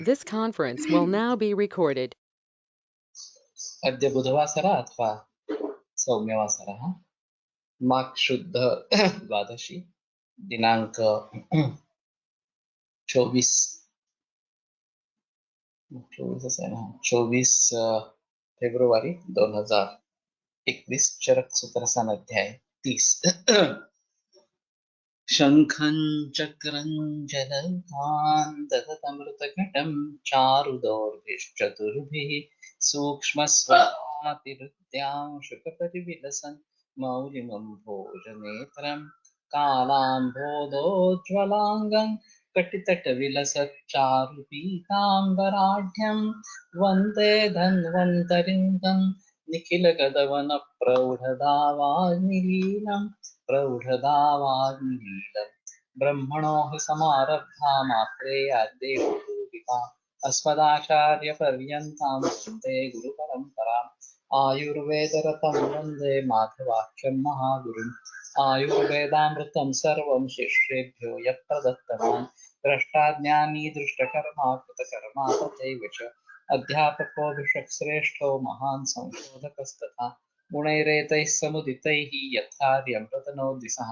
This conference will now be recorded. अद्य बुधवासरः अथवा सौम्यवासरः माघ शुद्ध द्वादशी दिनांक 24 फेब्रुवारी 2021 चरक सूत्र सन अध्याय 30 शंखं चक्रं जलधान् ददतमृतघटं चारुदौर्भिश्चतुर्भिः सूक्ष्मस्वरातिहृद्यां शुकपरिविलसन् मौलिमं भोजनेत्रं कालाम्भोदोज्ज्वलाङ्गं कटितटविलसच्चारुपीताम्बराढ्यं वन्दे धन्वन्तरिन्दं निखिलगदवनप्रौढदावाग्निलीलम् प्रौढदावाग्निलीलम् ब्रह्मणो हि समारब्धामात्रेयाद्देवपूजिता अस्मदाचार्यपर्यन्तां वन्दे गुरुपरम्पराम् आयुर्वेदरतं वन्दे माधवाख्यं महागुरुम् आयुर्वेदामृतं सर्वं शिष्येभ्यो यः प्रदत्तवान् द्रष्टाज्ञानी दृष्टकर्मा कृतकर्मा तथैव च अध्यापको विषक्श्रेष्ठो महान् संशोधकस्तथा गुणैरेतैः समुदितैः यथार्यमृतनोदिसः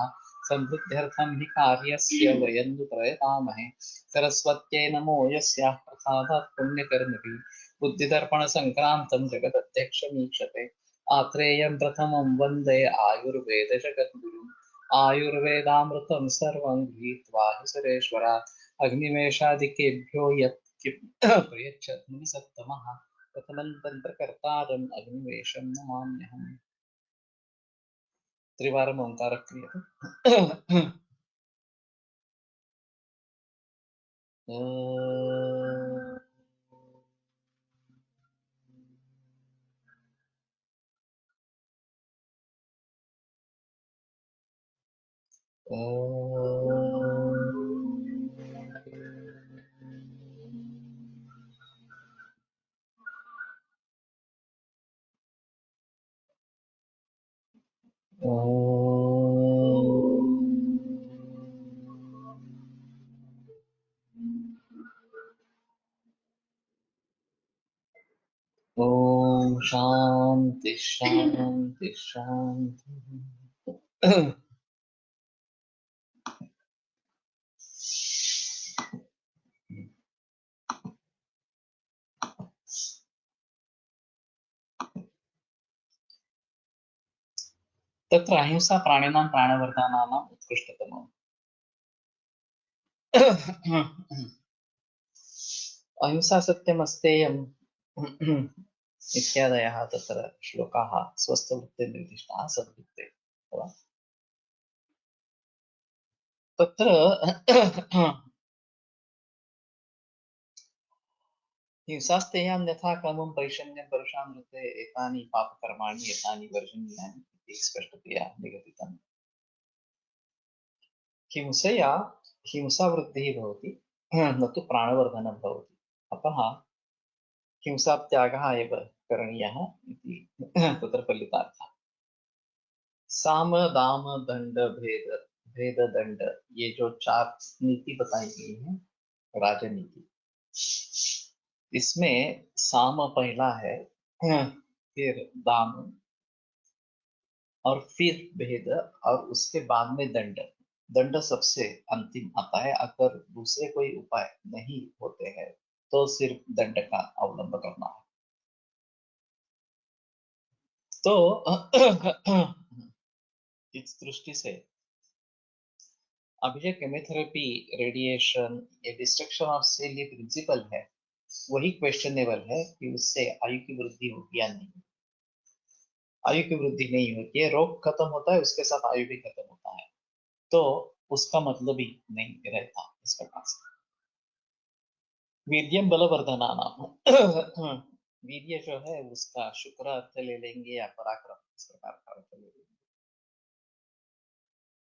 समृद्ध्यर्थं हि कार्यस्य वयं तु प्रयतामहे सरस्वत्यै नमो यस्याः प्रसादात् पुण्यकर्मभिः बुद्धिदर्पणसङ्क्रान्तं जगदध्यक्षमीक्षते आत्रेयं प्रथमं वन्दे आयुर्वेदजगद्गुरुम् आयुर्वेदामृतं सर्वं गृहीत्वा हि सुरेश्वरात् अग्निवेशादिकेभ्यो यत् प्रयच्छत् मुनिसत्तमः प्रथमं तन्त्रकर्तारम् अग्निवेशं नमाम्यहम् त्रिवारम् ओङ्कारः क्रियते ॐ शान्ति शान्ति शान्ति। तत्र अहिंसा प्राणिनां प्राणवर्धनानाम् उत्कृष्टतमम् अहिंसा सत्यमस्तेयम् इत्यादयः तत्र श्लोकाः स्वस्थवृत्तिर्निर्दिष्टाः सद्वृत्ते तत्र हिंसास्तेयां यथा कामं पैशन्यं परुषां वृत्ते एतानि पापकर्माणि एतानि वर्जनीयानि इति स्पष्टतया निगदितम् हिंसया हिंसावृत्तिः भवति न तु प्राणवर्धनं भवति अतः हिंसात्यागः एव करणीयः इति तत्र फलितार्थः साम दाम दंड भेद भेद दंड ये जो चार नीति बताई गई है राजनीति इसमें साम पहला है फिर दाम और फिर भेद और उसके बाद में दंड दंड सबसे अंतिम आता है अगर दूसरे कोई उपाय नहीं होते हैं तो सिर्फ दंड का अवलंब करना है तो इस दृष्टि से अभी जो केमोथेरेपी रेडिएशन ये डिस्ट्रक्शन ऑफ सेल ये प्रिंसिपल है वही क्वेश्चनेबल है कि उससे आयु की वृद्धि होगी या नहीं आयु की वृद्धि नहीं होती है रोग खत्म होता है उसके साथ आयु भी खत्म होता है तो उसका मतलब ही नहीं रहता इस प्रकार से वीर्यम बलवर्धनानाम वीर्य जो है उसका शुक्र अर्थ ले लेंगे या पराक्रम इस प्रकार का अर्थ ले लेंगे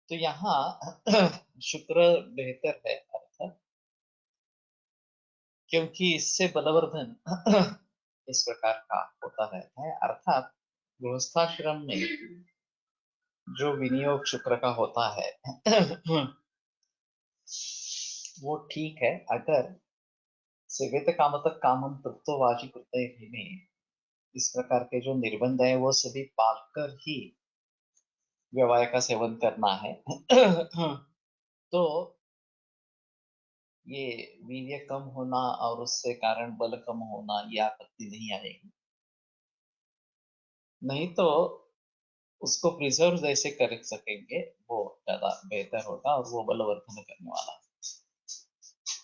तो यहाँ शुक्र बेहतर है अर्थ क्योंकि इससे बलवर्धन इस प्रकार का होता रहता है अर्थात गृहस्थाश्रम में जो विनियोग शुक्र का होता है वो ठीक है अगर सेवेत कामतः कामं तत्तो वाजिकृतये भीमे, इस प्रकार के जो निर्बंध है वो सभी पालकर ही व्यवहार का सेवन करना है। तो ये वीर्य कम होना और उससे कारण बल कम होना, ये आपत्ति नहीं आएगी। नहीं तो उसको प्रिजर्व जैसे कर सकेंगे वो ज्यादा बेहतर होगा और वो बलवर्धन करने वाला है।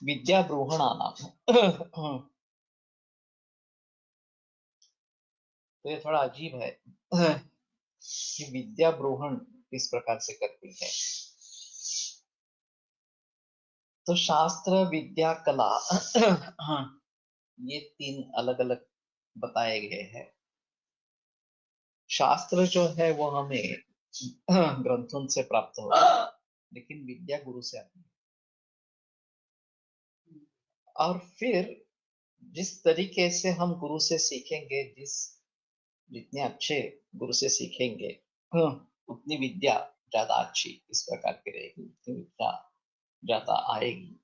विद्या ब्रूहणानाम। तो ये थोड़ा अजीब है कि विद्या ब्रूहण किस प्रकार से करती है। तो शास्त्र विद्या कला ये तीन अलग अलग बताए गए हैं। शास्त्र जो है वो हमें ग्रंथों से प्राप्त होता है, लेकिन विद्या गुरु से आती है। और फिर जिस तरीके से हम गुरु से सीखेंगे, जितने अच्छे गुरु से सीखेंगे, उतनी विद्या ज्यादा अच्छी इस प्रकार की रहेगी, उतनी विद्या ज्यादा आएगी।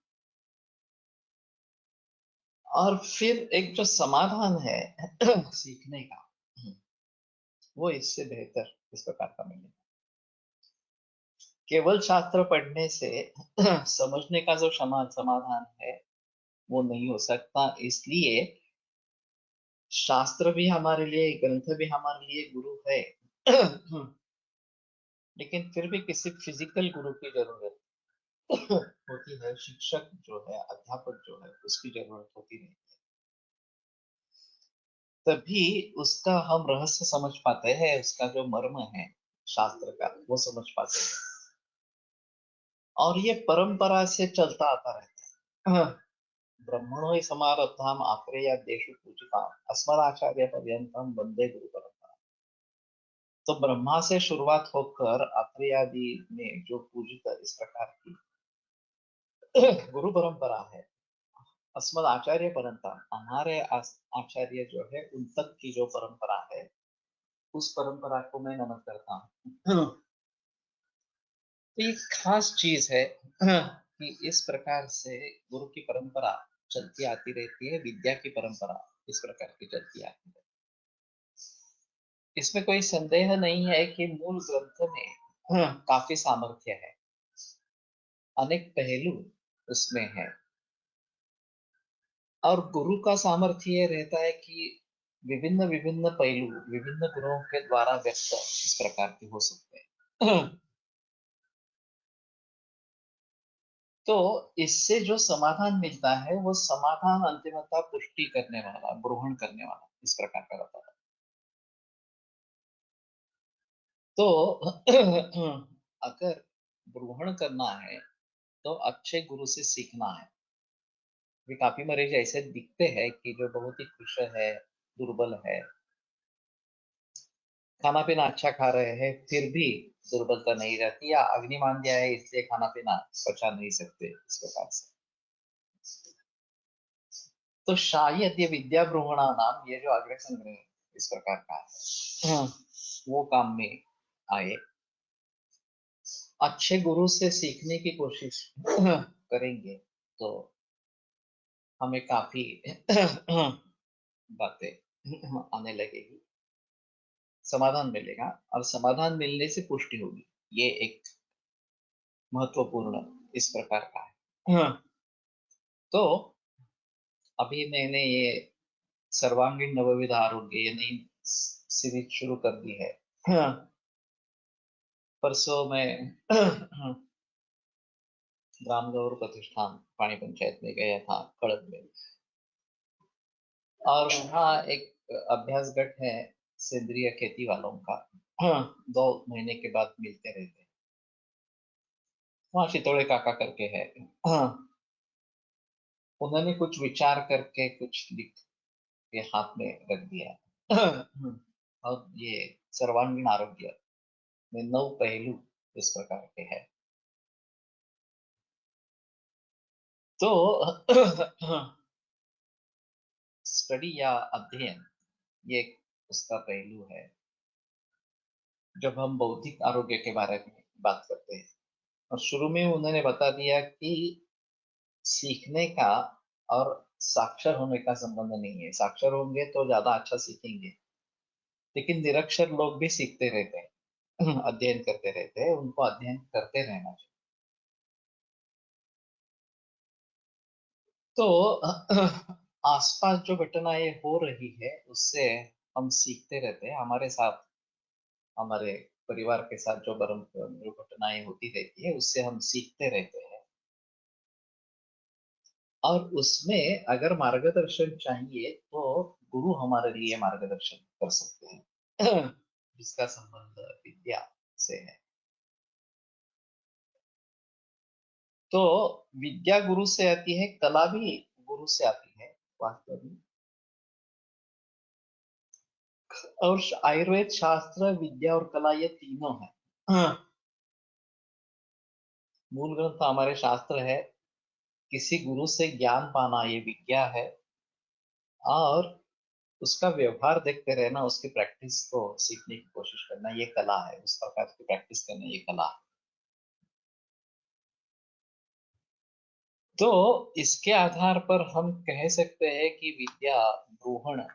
और फिर एक जो समाधान है सीखने का, वो इससे बेहतर इस प्रकार का मिलेगा। केवल शास्त्र पढ़ने से समझने का जो समाधान है वो नहीं हो सकता। इसलिए शास्त्र भी हमारे लिए, ग्रंथ भी हमारे लिए गुरु है। लेकिन फिर भी किसी फिजिकल गुरु की जरूरत होती है। शिक्षक जो है, अध्यापक जो है, उसकी जरूरत होती नहीं। तभी उसका हम रहस्य समझ पाते हैं, उसका जो मर्म है शास्त्र का वो समझ पाते हैं। और ये परंपरा से चलता आता रहता है। ब्रह्मणो हि समारब्धाम आत्रेयादेषु पूजिताम अस्मदाचार्य पर्यंतम वंदे गुरु परंपरा। तो ब्रह्मा से शुरुआत होकर आत्रेयादि में जो पूजित इस प्रकार की गुरु परंपरा है, अस्मद आचार्य परंपरा, हमारे आचार्य जो है उन तक की जो परंपरा है, उस परंपरा को मैं नमन करता हूँ। तो ये खास चीज है कि इस प्रकार से गुरु की परंपरा चलती आती रहती है, विद्या की परंपरा इस प्रकार की चलती आती है। इसमें कोई संदेह नहीं है कि मूल ग्रंथ में काफी सामर्थ्य है, अनेक पहलू उसमें है। और गुरु का सामर्थ्य ये रहता है कि विभिन्न विभिन्न पहलू विभिन्न गुरुओं के द्वारा व्यक्त इस प्रकार के हो सकते हैं। तो इससे जो समाधान मिलता है वो समाधान अंतिमतः पुष्टि करने वाला, ग्रहण करने वाला इस प्रकार का रहता है। तो अगर ग्रहण करना है तो अच्छे गुरु से सीखना है। भी काफी मरीज ऐसे दिखते हैं कि जो बहुत ही खुश है, दुर्बल है, खाना पीना अच्छा खा रहे हैं, फिर भी दुर्बलता नहीं रहती, या अग्नि मान गया है इसलिए खाना पीना पचा नहीं सकते इस प्रकार से। तो शायद ये विद्या ब्रूहणा नाम, ये जो अग्र संग्रह इस प्रकार का है, वो काम में आए। अच्छे गुरु से सीखने की कोशिश करेंगे तो हमें काफी बातें आने लगेगी, समाधान मिलेगा, और समाधान मिलने से पुष्टि होगी। ये एक महत्वपूर्ण इस प्रकार का है। तो अभी मैंने ये सर्वांगीण नवविध आरोग्य ये नई सीरीज शुरू कर दी है। परसों मैं ग्राम गौरव प्रतिष्ठान पानी पंचायत में गया था, खड़क में, और वहाँ एक अभ्यास गट है सेंद्रीय खेती वालों का। 2 महीने के बाद मिलते रहते हैं। वहाँ चितौड़े काका करके है। उन्होंने कुछ विचार करके कुछ लिख के हाथ में रख दिया। और ये सर्वांगीण आरोग्य में 9 पहलू इस प्रकार के हैं। तो स्टडी या अध्ययन ये उसका पहलू है। जब हम बौद्धिक आरोग्य के बारे में बात करते हैं, और शुरू में उन्होंने बता दिया कि सीखने का और साक्षर होने का संबंध नहीं है। साक्षर होंगे तो ज्यादा अच्छा सीखेंगे, लेकिन निरक्षर लोग भी सीखते रहते हैं, अध्ययन करते रहते हैं, उनको अध्ययन करते रहना चाहिए। तो आसपास जो घटनाएं हो रही है उससे हम सीखते रहते हैं। हमारे साथ, हमारे परिवार के साथ जो जो घटनाएं होती रहती है उससे हम सीखते रहते हैं। और उसमें अगर मार्गदर्शन चाहिए तो गुरु हमारे लिए मार्गदर्शन कर सकते हैं, जिसका संबंध विद्या से है। तो विद्या गुरु से आती है, कला भी गुरु से आती है वास्तव में। और आयुर्वेद शास्त्र, विद्या और कला ये तीनों है। मूल ग्रंथ हमारे शास्त्र है, किसी गुरु से ज्ञान पाना ये विद्या है, और उसका व्यवहार देखते रहना, उसकी प्रैक्टिस को सीखने की कोशिश करना ये कला है। उस प्रकार की प्रैक्टिस करना ये कला है। तो इसके आधार पर हम कह सकते हैं कि विद्या ब्रूहण,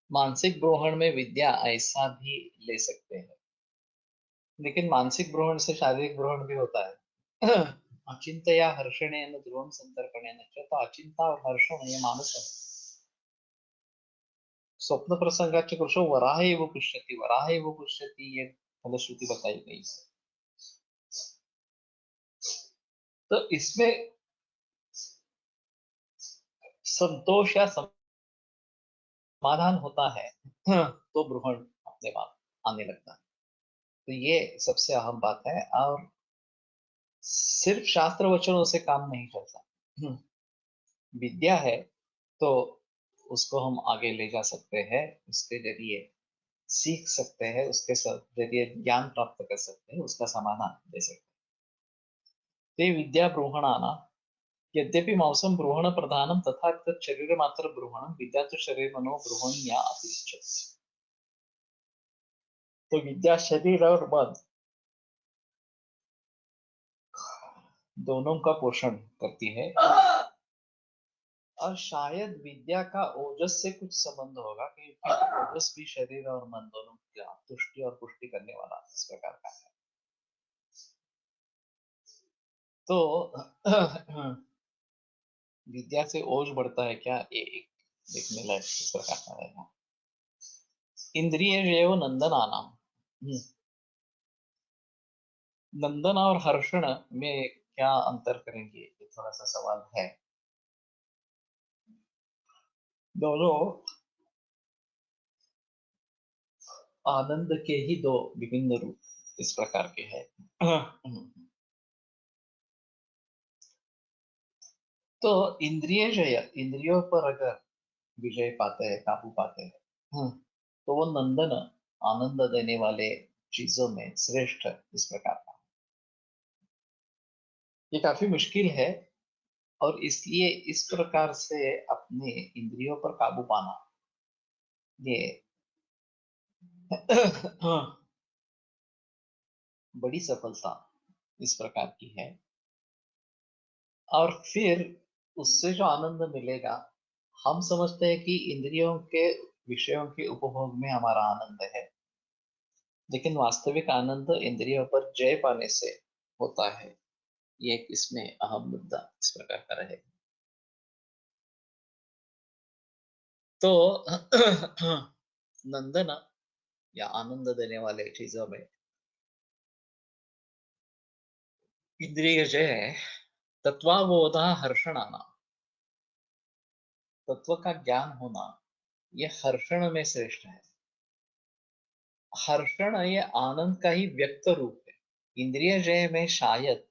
मानसिक ब्रूहण में विद्या ऐसा भी ले सकते हैं। लेकिन मानसिक ब्रूहण से शारीरिक ब्रूहण भी होता है। अचिंतया हर्षणेन ध्रुवं संतर्पणेन च, तो अचिंता और हर्षण ये मानस है। स्वप्न प्रसंगाचे कृषो वराह एव पुष्यति, वराह एव पुष्यति ये फलश्रुति बताई गई है। तो इसमें संतोष या समाधान होता है, तो ब्रूहण अपने आप आने लगता है। तो ये सबसे अहम बात है। और सिर्फ शास्त्र वचनों से काम नहीं चलता। विद्या है तो उसको हम आगे ले जा सकते हैं, उसके जरिए सीख सकते हैं, उसके जरिए ज्ञान प्राप्त कर सकते हैं, उसका समाधान दे सकते हैं। ते विद्या ब्रूहणाना, यद्यपि मांसम ब्रूहण प्रधानम तथा तत् शरीर मात्र ब्रूहणम, विद्या तो शरीर मनो ब्रूहणी या अतिरिच्यते। तो विद्या शरीर और मन दोनों का पोषण करती है। और शायद विद्या का ओजस से कुछ संबंध होगा, क्योंकि ओजस भी शरीर और मन दोनों का तुष्टि और पुष्टि करने वाला इस प्रकार का है। तो विद्या से ओज बढ़ता है क्या, ये एक देखने लायक इस प्रकार का रहेगा। इंद्रिय नंदन आना, नंदन और हर्षण में क्या अंतर करेंगे, ये थोड़ा सा सवाल है। दोनों आनंद के ही दो विभिन्न रूप इस प्रकार के हैं। तो इंद्रिय जय, इंद्रियों पर अगर विजय पाते हैं, काबू पाते हैं, तो वो नंदन, आनंद देने वाले चीजों में श्रेष्ठ इस प्रकार का। ये काफी मुश्किल है, और इसलिए इस प्रकार से अपने इंद्रियों पर काबू पाना ये बड़ी सफलता इस प्रकार की है। और फिर उससे जो आनंद मिलेगा, हम समझते हैं कि इंद्रियों के विषयों के उपभोग में हमारा आनंद है, लेकिन वास्तविक आनंद इंद्रियों पर जय पाने से होता है। ये एक इसमें अहम मुद्दा इस प्रकार का रहेगा। तो नंदन या आनंद देने वाले चीजों में इंद्रिय जय है। तत्वावबोधा हर्षण आना, तत्व का ज्ञान होना, ये हर्षण में श्रेष्ठ है। हर्षण ये आनंद का ही व्यक्त रूप है। इंद्रिय जय में शायद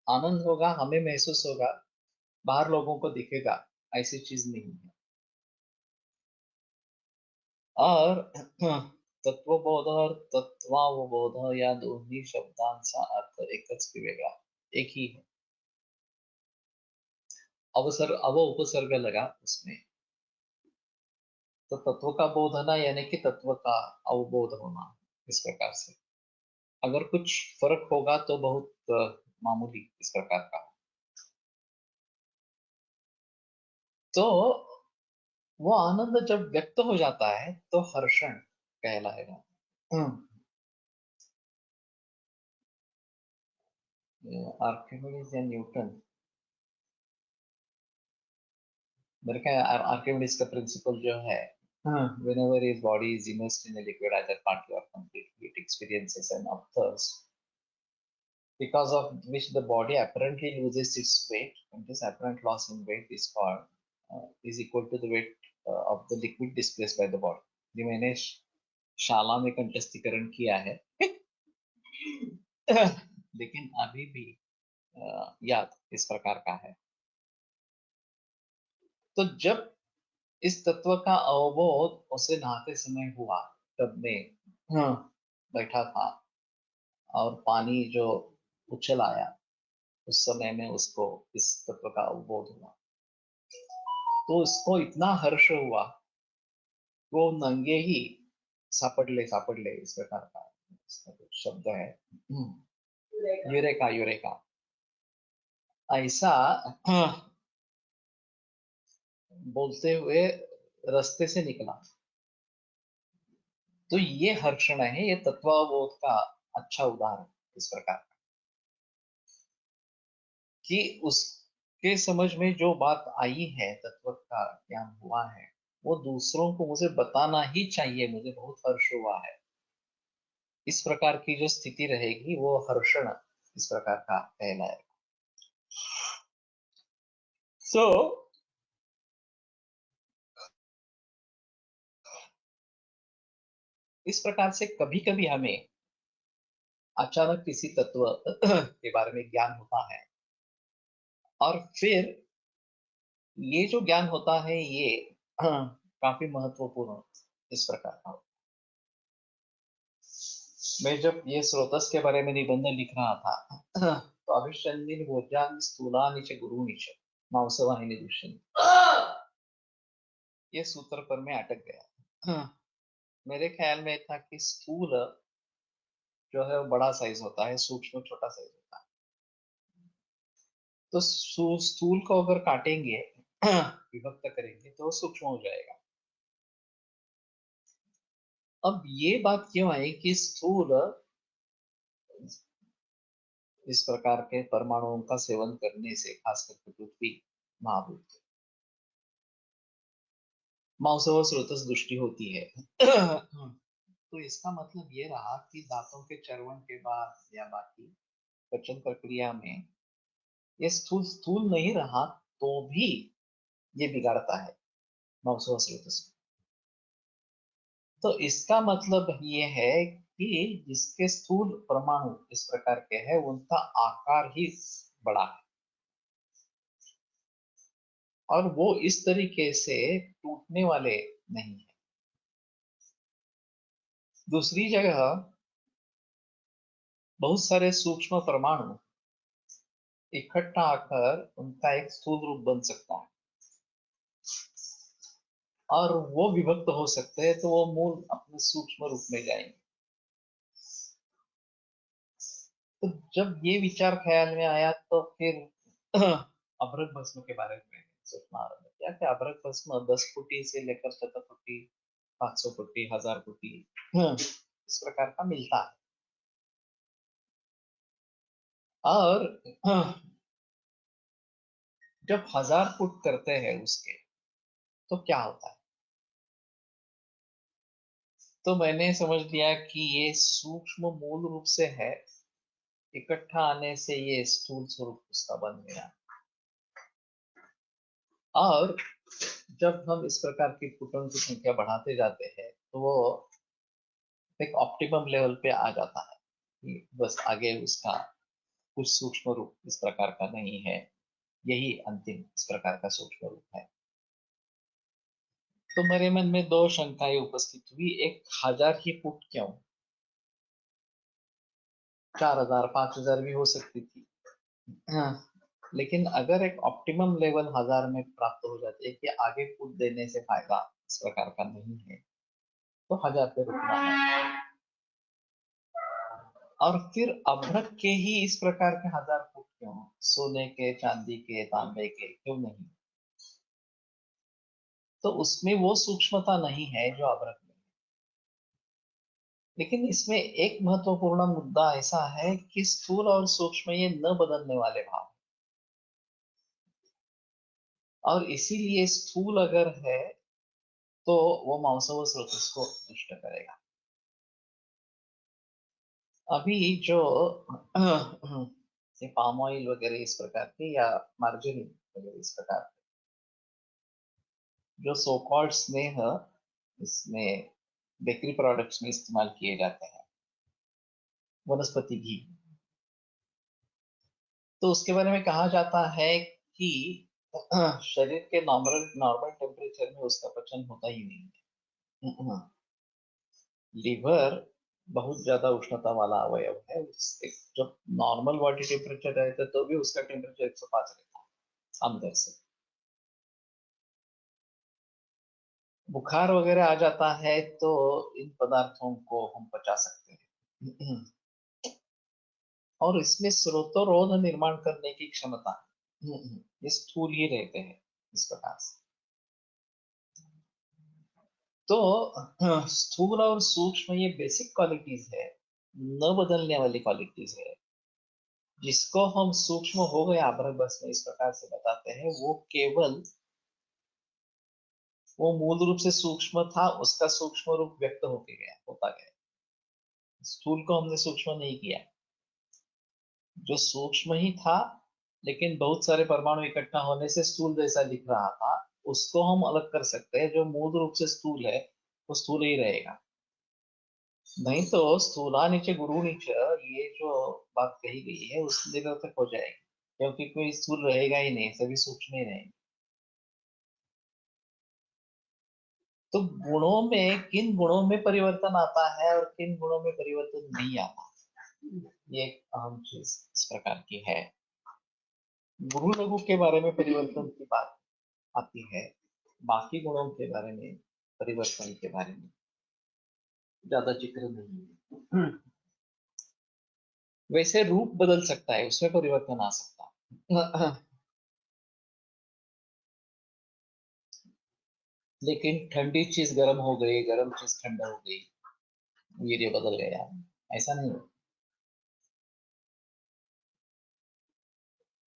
आनंद होगा, हमें महसूस होगा, बाहर लोगों को दिखेगा, ऐसी चीज नहीं है। और तत्वबोध और तत्वावबोध या दोन्ही शब्दांचा अर्थ एकच की वेगळा, एक ही है। अवसर अव उपसर्ग लगा उसमें, तो तत्व का बोधना यानी कि तत्व का अवबोध होना इस प्रकार से। अगर कुछ फर्क होगा तो बहुत मामूली इस प्रकार का। तो वो आनंद जब व्यक्त हो जाता है तो हर्षण कहलाएगा। आर्किमिडीज या न्यूटन, मेरे ख्याल आर्किमिडीज का प्रिंसिपल जो है, whenever his body is immersed in a liquid either partly or completely, it experiences an upthirst, because of which the body apparently loses its weight, and this apparent loss in weight is called is equal to the weight of the liquid displaced by the body. ये मैंने शाला में कंठस्थीकरण किया है लेकिन अभी भी याद इस प्रकार का है। तो जब इस तत्व का अवबोध उसे नहाते समय हुआ, तब में बैठा था और पानी जो उछल आया, उस समय में उसको इस तत्व का अवबोध हुआ, तो उसको इतना हर्ष हुआ, वो नंगे ही सापड़ले सापड़ले इस प्रकार का शब्द है, यूरेका यूरेका, ऐसा बोलते हुए रास्ते से निकला। तो ये हर्षण है, ये तत्वबोध का अच्छा उदाहरण इस प्रकार का, कि उसके समझ में जो बात आई है, तत्व का ज्ञान हुआ है, वो दूसरों को मुझे बताना ही चाहिए, मुझे बहुत हर्ष हुआ है, इस प्रकार की जो स्थिति रहेगी वो हर्षण इस प्रकार का कहलाएगा। सो इस प्रकार से कभी कभी हमें अचानक किसी तत्व के बारे में ज्ञान होता है, और फिर ये जो ज्ञान होता है ये काफी महत्वपूर्ण इस प्रकार का होता है। मैं जब ये स्रोतस के बारे में निबंध लिख रहा था तो अभिषंदिन भोजान स्थूलानि च गुरुनिच मांसवाहिनी दुष्यंत, ये सूत्र पर मैं अटक गया। मेरे ख्याल में था कि स्थूल जो है वो बड़ा साइज होता है, सूक्ष्म छोटा साइज होता है। तो स्थूल को अगर काटेंगे विभक्त करेंगे तो सूक्ष्म हो जाएगा। अब ये बात क्यों आई कि स्थूल इस प्रकार के परमाणुओं का सेवन करने से, खास करके पृथ्वी महाभूत मांसव स्रोतस दृष्टि होती है तो इसका मतलब ये रहा कि दांतों के चर्वण के बाद या बाकी पचन प्रक्रिया में ये स्थूल स्थूल नहीं रहा तो भी ये बिगाड़ता है मांसव स्रोतस। तो इसका मतलब ये है कि जिसके स्थूल परमाणु इस प्रकार के हैं, उनका आकार ही बड़ा है और वो इस तरीके से टूटने वाले नहीं है। दूसरी जगह बहुत सारे सूक्ष्म परमाणु इकट्ठा आकर उनका एक स्थूल रूप बन सकता है और वो विभक्त हो सकते हैं, तो वो मूल अपने सूक्ष्म रूप में जाएंगे। तो जब ये विचार ख्याल में आया तो फिर अभ्रक भस्म के बारे में सोचना आरंभ किया कि अभ्रक भस्म 10 फुटी से लेकर 7 फुटी, 500 फुटी, 1000 फुटी इस प्रकार का मिलता है। और जब 1000 फुट करते हैं उसके, तो क्या होता है? तो मैंने समझ लिया कि ये सूक्ष्म मूल रूप से है, इकट्ठा आने से ये स्थूल स्वरूप उसका बन गया। और जब हम इस प्रकार की फुटों की संख्या बढ़ाते जाते हैं तो वो एक ऑप्टिमम लेवल पे आ जाता है कि बस आगे उसका कुछ सूक्ष्म रूप इस प्रकार का नहीं है, यही अंतिम इस प्रकार का सूक्ष्म रूप है। तो मेरे मन में दो शंकाएं उपस्थित हुई, एक 1000 ही फुट क्यों, 4000 5000 भी हो सकती थी। हाँ, लेकिन अगर एक ऑप्टिमम लेवल 1000 में प्राप्त हो जाती है कि आगे फुट देने से फायदा इस प्रकार का नहीं है, तो 1000 पे रुकना है। और फिर अभ्रक के ही इस प्रकार के 1000 फुट क्यों, सोने के, चांदी के, तांबे के क्यों नहीं? तो उसमें वो सूक्ष्मता नहीं है जो अवरक्त में है। लेकिन इसमें एक महत्वपूर्ण मुद्दा ऐसा है कि स्थूल और सूक्ष्म ये न बदलने वाले भाव हैं। और इसीलिए स्थूल अगर है तो वो मांसव स्रोतस को नष्ट करेगा। अभी जो ये पाम ऑयल वगैरह इस प्रकार के या मार्जिन वगैरह इस प्रकार के जो सो कॉल्ड स्नेह इसमें बेकरी प्रोडक्ट्स में इस्तेमाल किए जाते हैं, वनस्पति घी, तो उसके बारे में कहा जाता है कि शरीर के नॉर्मल नॉर्मल टेम्परेचर में उसका पचन होता ही नहीं है। लीवर बहुत ज्यादा उष्णता वाला अवयव है, उससे जब नॉर्मल बॉडी टेम्परेचर रहता है तो भी उसका टेम्परेचर 105 रहता है अंदर से। बुखार वगैरह आ जाता है तो इन पदार्थों को हम पचा सकते हैं और इसमें स्रोतोरोध निर्माण करने की क्षमता है। ये स्थूल ही रहते हैं इस प्रकार से। तो स्थूल और सूक्ष्म ये बेसिक क्वालिटीज है, न बदलने वाली क्वालिटीज है। जिसको हम सूक्ष्म हो गया बस में इस प्रकार से बताते हैं, वो केवल वो मूल रूप से सूक्ष्म था, उसका सूक्ष्म रूप व्यक्त होके गया होता गया। स्थूल को हमने सूक्ष्म नहीं किया, जो सूक्ष्म ही था लेकिन बहुत सारे परमाणु इकट्ठा होने से स्थूल जैसा दिख रहा था, उसको हम अलग कर सकते हैं। जो मूल रूप से स्थूल है वो स्थूल ही रहेगा। नहीं तो स्थूला नीचे गुरु नीचे ये जो बात कही गई है उस निरर्थक हो जाएगी, क्योंकि कोई स्थूल रहेगा ही नहीं, सभी सूक्ष्म ही रहेंगे। तो गुणों में किन गुणों में परिवर्तन आता है और किन गुणों में परिवर्तन नहीं आता, ये एक अहम चीज इस प्रकार की है। गुरु लघु के बारे में परिवर्तन की बात आती है, बाकी गुणों के बारे में परिवर्तन के बारे में ज्यादा जिक्र नहीं है। वैसे रूप बदल सकता है, उसमें परिवर्तन आ सकता है लेकिन ठंडी चीज गर्म हो गई, गर्म चीज ठंडा हो गई, वीर्य बदल गया, ऐसा नहीं हो।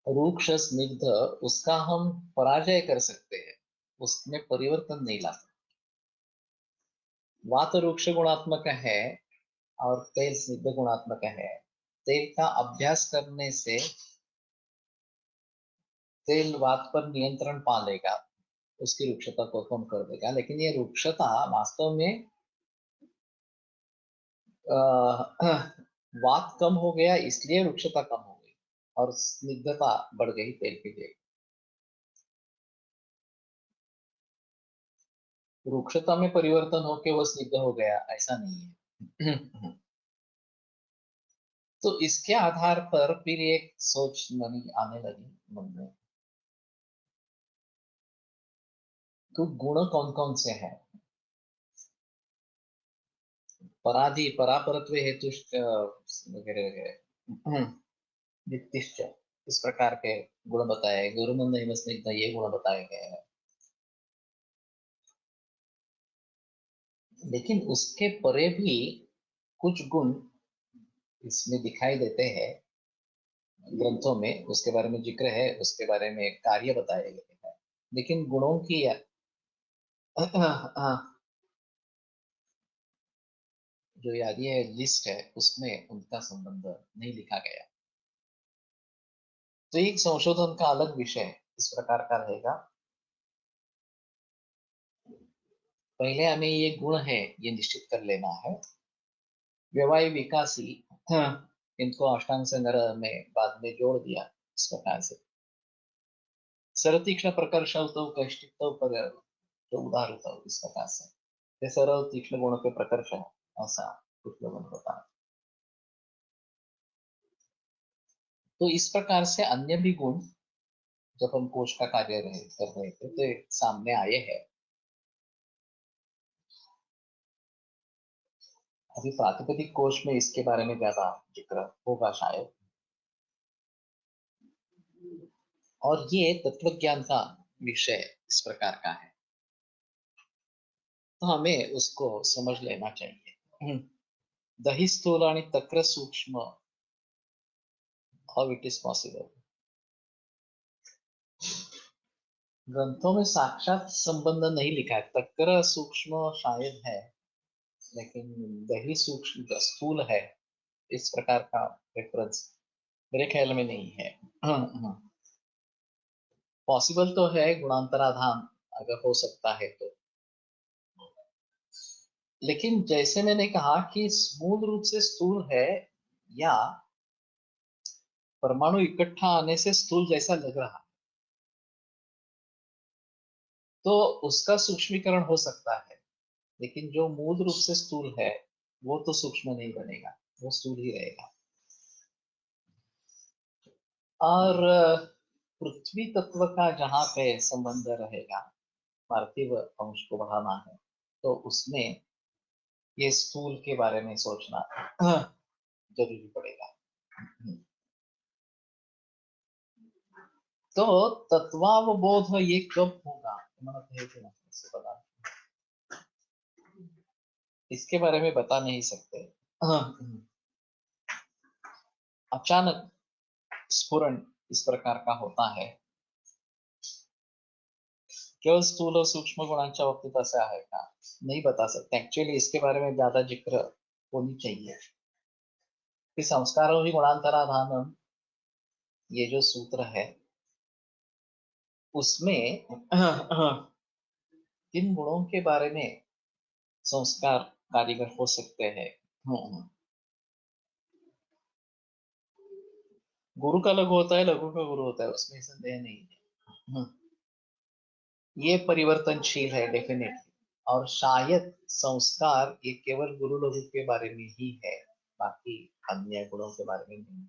रूक्ष स्निग्ध उसका हम पराजय कर सकते हैं, उसमें परिवर्तन नहीं ला सकते। वात रूक्ष गुणात्मक है और तेल स्निग्ध गुणात्मक है। तेल का अभ्यास करने से तेल वात पर नियंत्रण पा लेगा, उसकी रुक्षता को कम कर देगा। लेकिन ये रुक्षता वास्तव में वात कम हो गया इसलिए रुक्षता कम हो गई और स्निग्धता बढ़ गई तेल की जगह। रुक्षता में परिवर्तन होके वो स्निग्ध हो गया ऐसा नहीं है तो इसके आधार पर फिर एक सोच नई आने लगी मन में, तो गुण कौन कौन से हैं। पराधि परापरत्व हेतु वगैरह वगैरह नित्य इस प्रकार के गुण बताए, गुरुमंद हिम स्निग्ध ये गुण बताए गए हैं। लेकिन उसके परे भी कुछ गुण इसमें दिखाई देते हैं ग्रंथों में, उसके बारे में जिक्र है, उसके बारे में कार्य बताए गए हैं। लेकिन गुणों की जो याद ये लिस्ट है उसमें उनका संबंध नहीं लिखा गया। तो एक संशोधन का अलग विषय इस प्रकार का रहेगा। पहले हमें ये गुण है ये निश्चित कर लेना है। व्यवहाय विकासी, इनको अष्टांग संग्रह में बाद में जोड़ दिया इस प्रकार से। सरल तीक्ष्ण प्रकर्ष तो कष्टित पर जो उदार होता है इस प्रकार से, ये सरल तीक्ष्ण गुणों के प्रकर्ष है, ऐसा कुछ लोगों ने बताया। तो इस प्रकार से अन्य भी गुण जब हम कोश का कार्य कर रहे थे तो सामने आए हैं। अभी प्रातिपदिक कोश में इसके बारे में ज्यादा जिक्र होगा शायद। और ये तत्व ज्ञान का विषय इस प्रकार का है। तो हमें उसको समझ लेना चाहिए. दही स्थूल आणि तक्र सूक्ष्म, हाउ इट इज पॉसिबल. ग्रंथों में साक्षात संबंध नहीं लिखा है. तक्र सूक्ष्म शायद है, लेकिन दही सूक्ष्म स्थूल है, इस प्रकार का रेफरेंस मेरे ख्याल में नहीं है. पॉसिबल तो है गुणांतराधान अगर हो सकता है तो, लेकिन जैसे मैंने कहा कि मूल रूप से स्थूल है या परमाणु इकट्ठा आने से स्थूल जैसा लग रहा, तो उसका सूक्ष्मीकरण हो सकता है. लेकिन जो मूल रूप से स्थूल है वो तो सूक्ष्म नहीं बनेगा, वो स्थूल ही रहेगा. और पृथ्वी तत्व का जहां पे संबंध रहेगा, पार्थिव अंश को बढ़ाना है, तो उसमें ये स्थूल के बारे में सोचना जरूरी पड़ेगा. तो तत्वावबोध ये कब होगा, बता, इसके बारे में बता नहीं सकते. अचानक स्फुरण इस प्रकार का होता है. केवळ स्थूल और सूक्ष्म गुणांच्या बाबतीत असं आहे का, नहीं बता सकते. एक्चुअली इसके बारे में ज्यादा जिक्र होनी चाहिए कि संस्कारों ही गुणांतराधानम, ये जो सूत्र है उसमें किन गुणों के बारे में संस्कार कारीगर हो सकते हैं. गुरु का लघु होता है, लघु का गुरु होता है, उसमें संदेह नहीं है. ये परिवर्तनशील है डेफिनेटली. और शायद संस्कार ये केवल गुरु लघु के बारे में ही है, बाकी अन्य गुणों के बारे में नहीं.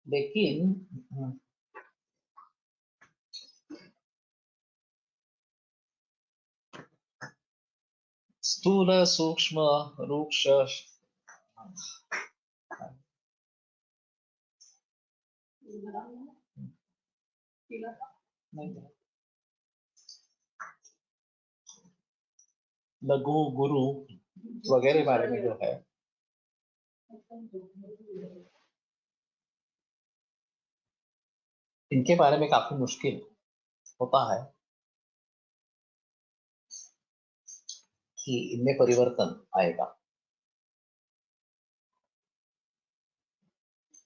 लेकिन स्थूल सूक्ष्म रूक्ष लघु गुरु वगैरह बारे में जो है, इनके बारे में काफी मुश्किल होता है कि इनमें परिवर्तन आएगा.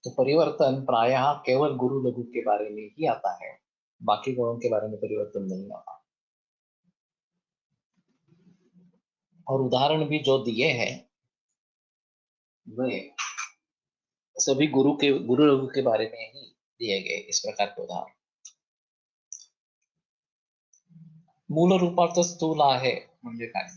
तो परिवर्तन प्रायः केवल गुरु लघु के बारे में ही आता है, बाकी गुणों के बारे में परिवर्तन नहीं आता. और उदाहरण भी जो दिए हैं वे सभी गुरु लघु के बारे में ही दिए गए. इस प्रकार के उदाहरण मूल रूपार्थ स्थूल आहे म्हणजे काय.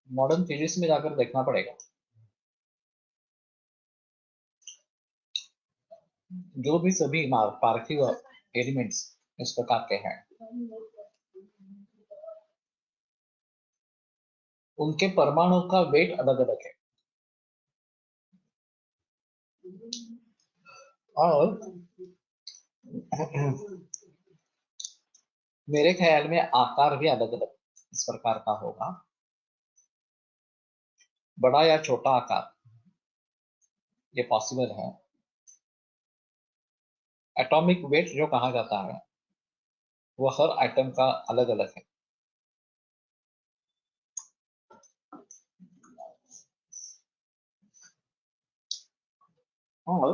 मॉडर्न फिजिक्स में जाकर देखना पड़ेगा. जो भी सभी पार्थिव एलिमेंट्स इस प्रकार के हैं, उनके परमाणु का वेट अलग अलग है. और मेरे ख्याल में आकार भी अलग अलग इस प्रकार का होगा, बड़ा या छोटा आकार ये पॉसिबल है. एटॉमिक वेट जो कहा जाता है वो हर आइटम का अलग अलग है. और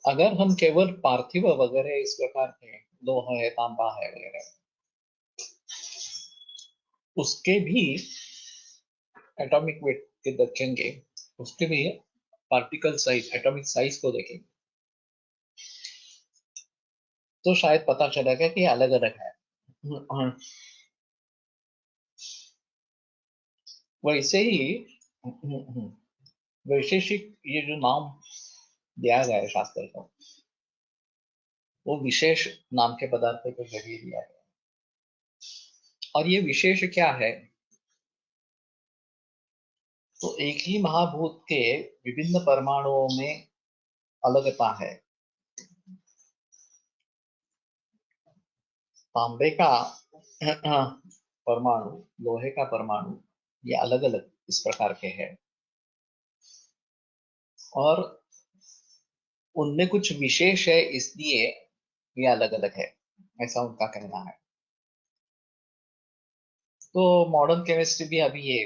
अगर हम केवल पार्थिव वगैरह इस प्रकार के लोह है, तांबा है वगैरह, उसके भी एटॉमिक वेट के देखेंगे, उसके भी पार्टिकल साइज, एटॉमिक साइज को देखेंगे, तो शायद पता चलेगा कि अलग अलग है. वैसे ही वैशेषिक ये जो नाम दिया गया है शास्त्र को, वो विशेष नाम के पदार्थ के जरिए दिया गया. और ये विशेष क्या है, तो एक ही महाभूत के विभिन्न परमाणुओं में अलगता है। तांबे का परमाणु, लोहे का परमाणु, ये अलग अलग इस प्रकार के हैं और उनमें कुछ विशेष है, इसलिए ये अलग अलग है, ऐसा उनका कहना है। तो मॉडर्न केमिस्ट्री भी अभी ये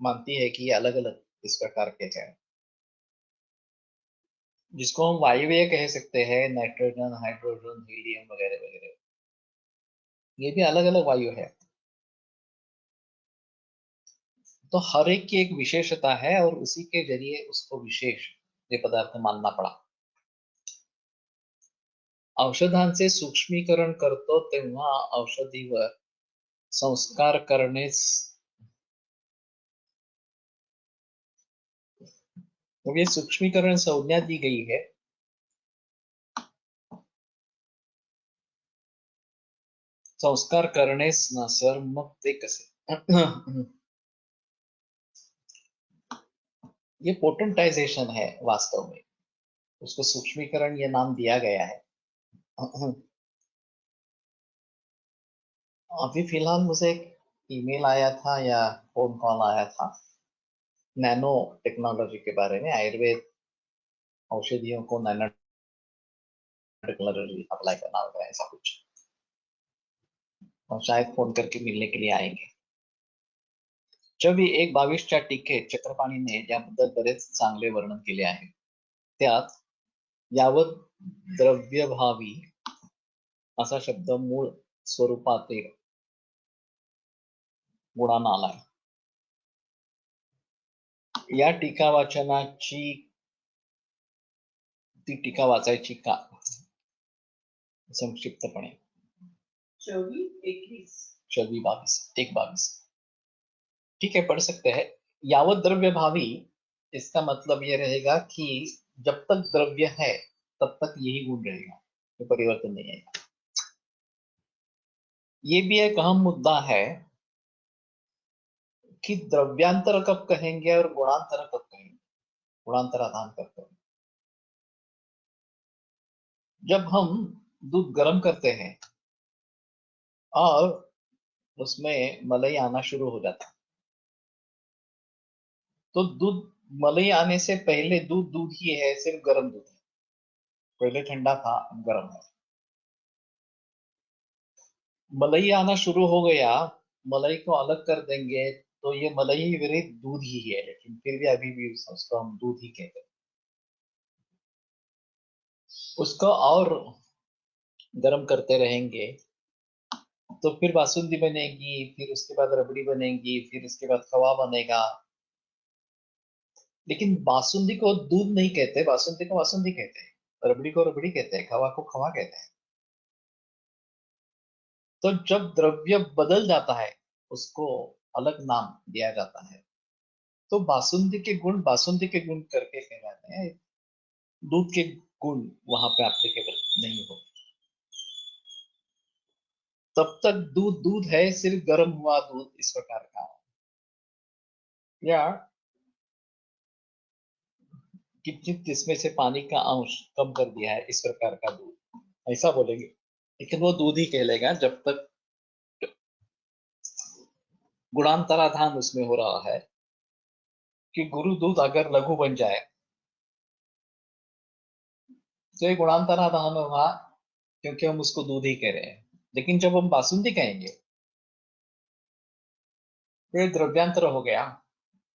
मानती है कि ये अलग अलग इस प्रकार के हैं, जिसको हम वायवीय कह सकते हैं, नाइट्रोजन, हाइड्रोजन, हीलियम वगैरह वगैरह, ये भी अलग अलग वायु है। तो हर एक की एक विशेषता है और उसी के जरिए उसको विशेष ये पदार्थ मानना पड़ा। औषधांचे सूक्ष्मीकरण करतो तेव्हा औषधीवर संस्कार करण्यास, तो ये सूक्ष्मीकरण संज्ञा दी गई है। संस्कार करण्यास ना सर, मग ते कसे? ये पोटेंटाइजेशन है वास्तव में, उसको सूक्ष्मीकरण ये नाम दिया गया है। अभी फिलहाल मुझे एक ईमेल आया था या फोन कॉल आया था नैनो टेक्नोलॉजी के बारे में, आयुर्वेद औषधियों को नैनो टेक्नोलॉजी अप्लाई करना होगा, ऐसा कुछ। और शायद फोन करके मिलने के लिए आएंगे। जब एक 22च्या टीकेत चक्रपाणीने याबद्दल बरेच चांगले वर्णन केले आहे। त्यात यावत द्रव्यभावी असा शब्द मूळ स्वरूपातील गुणांना आलाय। या टीका वाचनाची, ती टीका वाचायची का संक्षिप्तपणे? 24, 1:22 ठीक है, पढ़ सकते हैं। यावत द्रव्य भावी, इसका मतलब ये रहेगा कि जब तक द्रव्य है तब तक यही गुण रहेगा, तो परिवर्तन नहीं आएगा। ये भी एक अहम मुद्दा है कि द्रव्यांतर कब कहेंगे और गुणांतर कब कहेंगे, गुणांतराधान कब कहेंगे। जब हम दूध गर्म करते हैं और उसमें मलाई आना शुरू हो जाता है, तो दूध, मलाई आने से पहले दूध दूध ही है, सिर्फ गर्म दूध है। पहले ठंडा था, अब गर्म है। मलाई आना शुरू हो गया, मलाई को अलग कर देंगे तो ये मलाई विरहित दूध ही है, लेकिन फिर भी अभी भी उसको हम दूध ही कहते हैं। उसको और गर्म करते रहेंगे तो फिर बासुंदी बनेगी, फिर उसके बाद रबड़ी बनेगी, फिर उसके बाद खवा बनेगा। लेकिन बासुंदी को दूध नहीं कहते, बासुंदी को बासुंदी कहते हैं, रबड़ी को रबड़ी कहते हैं, खवा को खवा कहते हैं। तो जब द्रव्य बदल जाता है उसको अलग नाम दिया जाता है। तो बासुंदी के गुण बासुंदी के गुण करके कहलाते हैं, दूध के गुण वहां पे एप्लीकेबल नहीं हो। तब तक दूध दूध है, सिर्फ गर्म हुआ दूध इस प्रकार का, या किंचित इसमें से पानी का अंश कम कर दिया है इस प्रकार का दूध, ऐसा बोलेंगे। लेकिन वो दूध ही कहलेगा जब तक गुणांतराधान उसमें हो रहा है, कि गुरु दूध अगर लघु बन जाए तो ये गुणांतराधान होगा, क्योंकि हम उसको दूध ही कह रहे हैं। लेकिन जब हम बासुंदी कहेंगे तो ये द्रव्यांतर हो गया,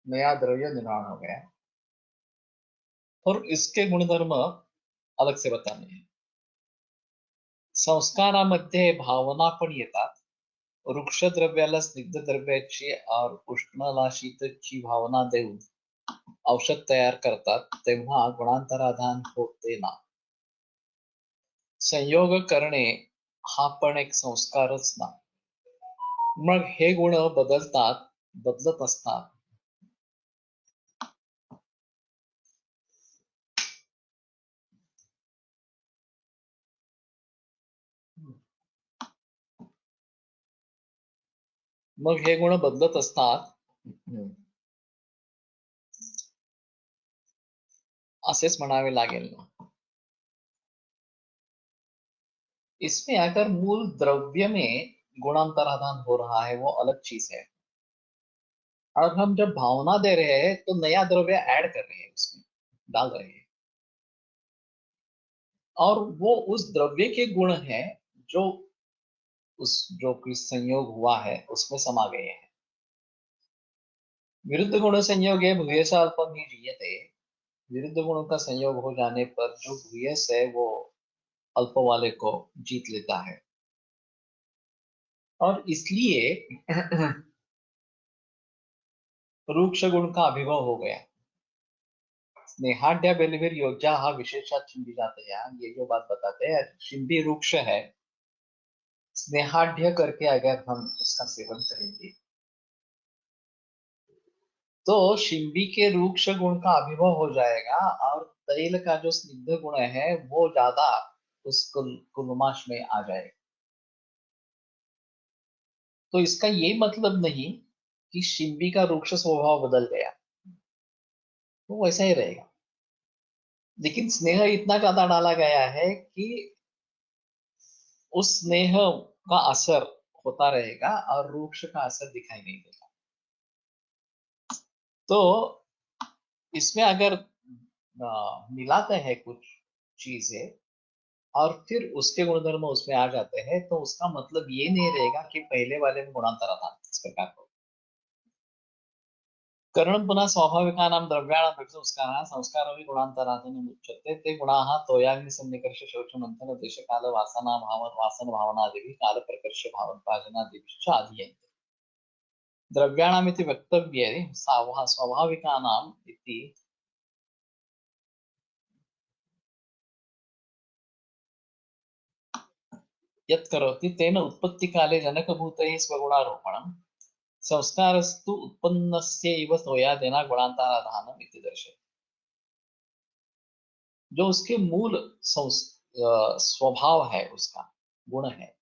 नया द्रव्य निर्माण हो गया, और इसके गुणधर्म अलग से बताने हैं। संस्कारामध्ये भावना पण येतात। वृक्ष द्रव्याला स्निग्ध द्रव्याची और उष्णला शीतची भावना देऊन औषध तयार करतात, तेव्हा गुणांतराधान होते ना। संयोग करणे हा पण एक संस्कारच ना। मग हे गुण बदलतात, बदलत असतात। मग हे गुण बदलत असतात, असेच म्हणावे लागेल ना. इसमें अगर मूल द्रव्य में गुणांतराधान हो रहा है वो अलग चीज है, और हम जब भावना दे रहे हैं तो नया द्रव्य ऐड कर रहे हैं, उसमें डाल रहे हैं, और वो उस द्रव्य के गुण हैं जो उस जो कोई संयोग हुआ है उसमें समा गए हैं. विरुद्ध गुण संयोगे भूयस अल्पम ही जीयते. विरुद्ध गुणों का संयोग हो जाने पर जो भूयस है वो अल्प वाले को जीत लेता है. और इसलिए रूक्ष गुण का अभिभव हो गया. स्नेहाढ्य बेलवीर योज्या हा विशेषात शिंपी जाते हैं. ये जो बात बताते हैं, शिंपी वृक्ष है, स्नेहाढ्य करके अगर हम उसका सेवन करेंगे तो शिंबी के रूक्ष गुण का अभिभव हो जाएगा, और तैल का जो स्निग्ध गुण है वो ज्यादा उस कुलमाश में आ जाएगा. तो इसका ये मतलब नहीं कि शिंबी का रूक्ष स्वभाव बदल गया, वो वैसा ही रहेगा, लेकिन स्नेह इतना ज्यादा डाला गया है कि उस स्नेह का असर होता रहेगा और रूक्ष का असर दिखाई नहीं देगा. तो इसमें अगर मिलाते हैं कुछ चीजें और फिर उसके गुणधर्म उसमें आ जाते हैं, तो उसका मतलब ये नहीं रहेगा कि पहले वाले में गुणांतर था. इस प्रकार को करणं पुनः स्वाभाविकानां द्रव्याणां संस्काराः संस्कारोऽपि गुणान्तराधीनम् उच्यते. ते गुणाः तोयाग्निसन्निकर्ष शौचमन्थन देशकाल वासना भावन वासन भावनादिभिः कालप्रकर्ष भावनभाजनादिभिश्च आधीयन्ते. द्रव्याणामिति वक्तव्ये स्वाभाविकानाम् इति यत् करोति तेन उत्पत्तिकाले जनकभूतैः स्वगुणारोपणम् संस्कारस्तु उत्पन्नस्यैव तोयादेन गुणान्तराधानम् इति दर्शयति. जो उसके मूल स्वभाव है, उसका गुण है,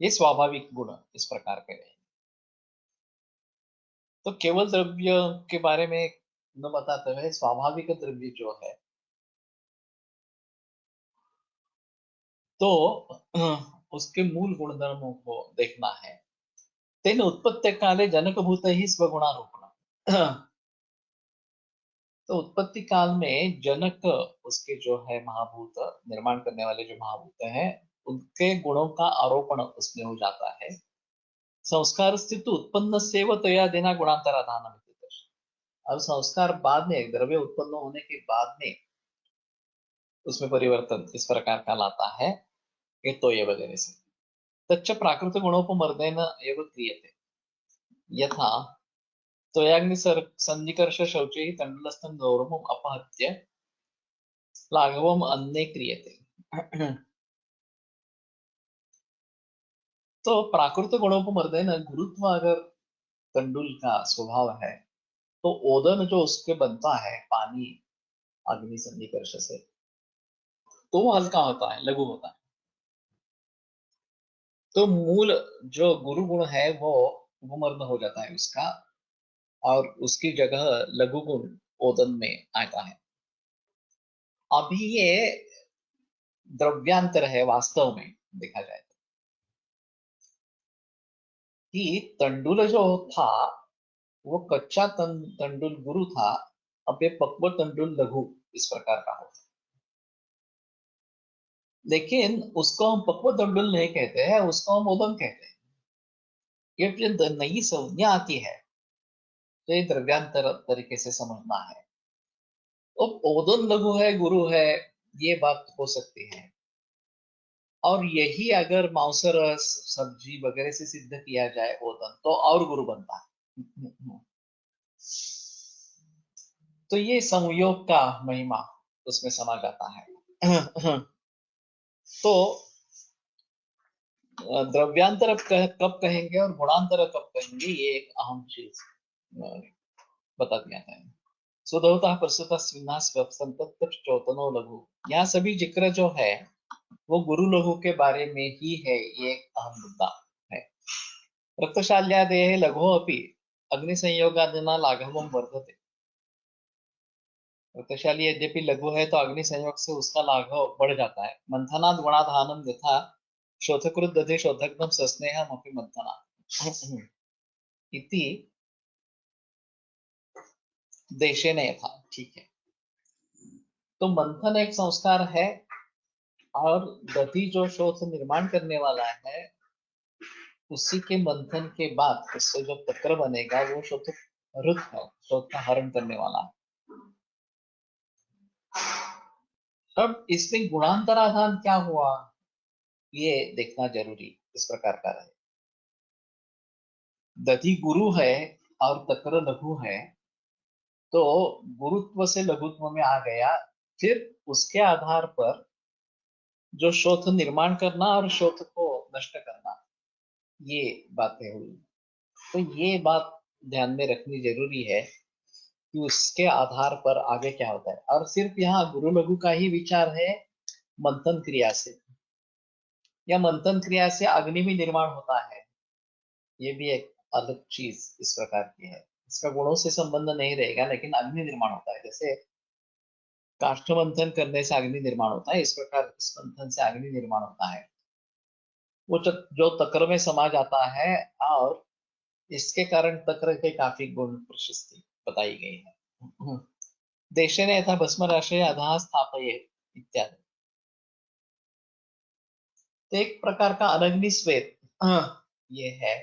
ये स्वाभाविक गुण इस प्रकार के हैं. तो केवल द्रव्य के बारे में न बताते हुए स्वाभाविक द्रव्य जो है, तो उसके मूल गुणधर्मों को देखना है. तेन उत्पत्ति काले जनकभूत ही स्वगुणारोपण. तो उत्पत्ति काल में जनक उसके जो है महाभूत निर्माण करने वाले जो महाभूत हैं उनके गुणों का आरोपण उसमें हो जाता है. संस्कार स्थित उत्पन्न सेव तया देना गुणांतराधान. अब संस्कार बाद में द्रव्य उत्पन्न होने के बाद में उसमें परिवर्तन इस प्रकार का लाता है कि तो ये वगैरह से तच्च प्राकृत गुणोपमर्देन एव क्रियते. यथा त्वयाग्नि सन्निकर्ष शौचे तंडुलस्थं गौरवम् अपहत्य लाघवम् अन्ने क्रियते. तो प्राकृत गुणोपमर्देन गुरुत्व अगर तंडुल का स्वभाव है, तो ओदन जो उसके बनता है पानी अग्नि सन्निकर्ष से, तो वो हल्का होता है, लघु होता है. तो मूल जो गुरु गुण है वो उपमर्द हो जाता है उसका, और उसकी जगह लघु गुण ओदन में आता है. अभी ये द्रव्यांतर है वास्तव में देखा जाए तो, कि तंडुल जो था वो कच्चा तंडुल गुरु था, अब ये पक्व तंडुल लघु इस प्रकार का होता. लेकिन उसको हम पक्व तंडुल नहीं कहते हैं, उसको हम ओदन कहते हैं. ये जो नई संज्ञा आती है तो ये द्रव्यांतर तरीके से समझना है. अब ओदन लघु है गुरु है, ये बात हो सकती है, और यही अगर मांसरस सब्जी वगैरह से सिद्ध किया जाए ओदन, तो और गुरु बनता है. तो ये संयोग का महिमा उसमें समा जाता है. तो द्रव्यांतर कब कहेंगे और गुणांतर कब कहेंगे, ये एक अहम चीज बता दिया था. सुधवता प्रस्तुत चौतनो लघु, यहाँ सभी जिक्र जो है वो गुरु लघु के बारे में ही है. ये एक अहम मुद्दा है. रक्तशाल्यादेः लघो अपि अग्निसंयोगादिना लाघवं वर्धते. वृत्तशाली यद्यपि लघु है तो अग्नि संयोग से उसका लाघव बढ़ जाता है। मंथनाद गुणाधानम यथा शोधकृत दधि शोधकम सस्नेहम अपि मंथना इति देशेन यथा। ठीक है, तो मंथन एक संस्कार है और दधि जो शोध निर्माण करने वाला है उसी के मंथन के बाद उससे जो तक्र बनेगा वो शोध रुत है, शोध का हरण करने वाला है। अब इसमें गुणांतराधान क्या हुआ ये देखना जरूरी इस प्रकार का है। दधि गुरु है और तक्र लघु है, तो गुरुत्व से लघुत्व में आ गया, फिर उसके आधार पर जो शोध निर्माण करना और शोध को नष्ट करना, ये बातें हुई। तो ये बात ध्यान में रखनी जरूरी है कि उसके आधार पर आगे क्या होता है। और सिर्फ यहाँ गुरु लघु का ही विचार है मंथन क्रिया से, या मंथन क्रिया से अग्नि भी निर्माण होता है, ये भी एक अलग चीज इस प्रकार की है। इसका गुणों से संबंध नहीं रहेगा, लेकिन अग्नि निर्माण होता है। जैसे काष्ठ मंथन करने से अग्नि निर्माण होता है, इस प्रकार इस मंथन से अग्नि निर्माण होता है। वो जो तक्र में समा जाता है, और इसके कारण तक्र के काफी गुण प्रशस्ति बताई गई है। देशेन यथा भस्म राशि अधः स्थापयेत् इत्यादि। तो एक प्रकार का अनग्नि श्वेत ये है,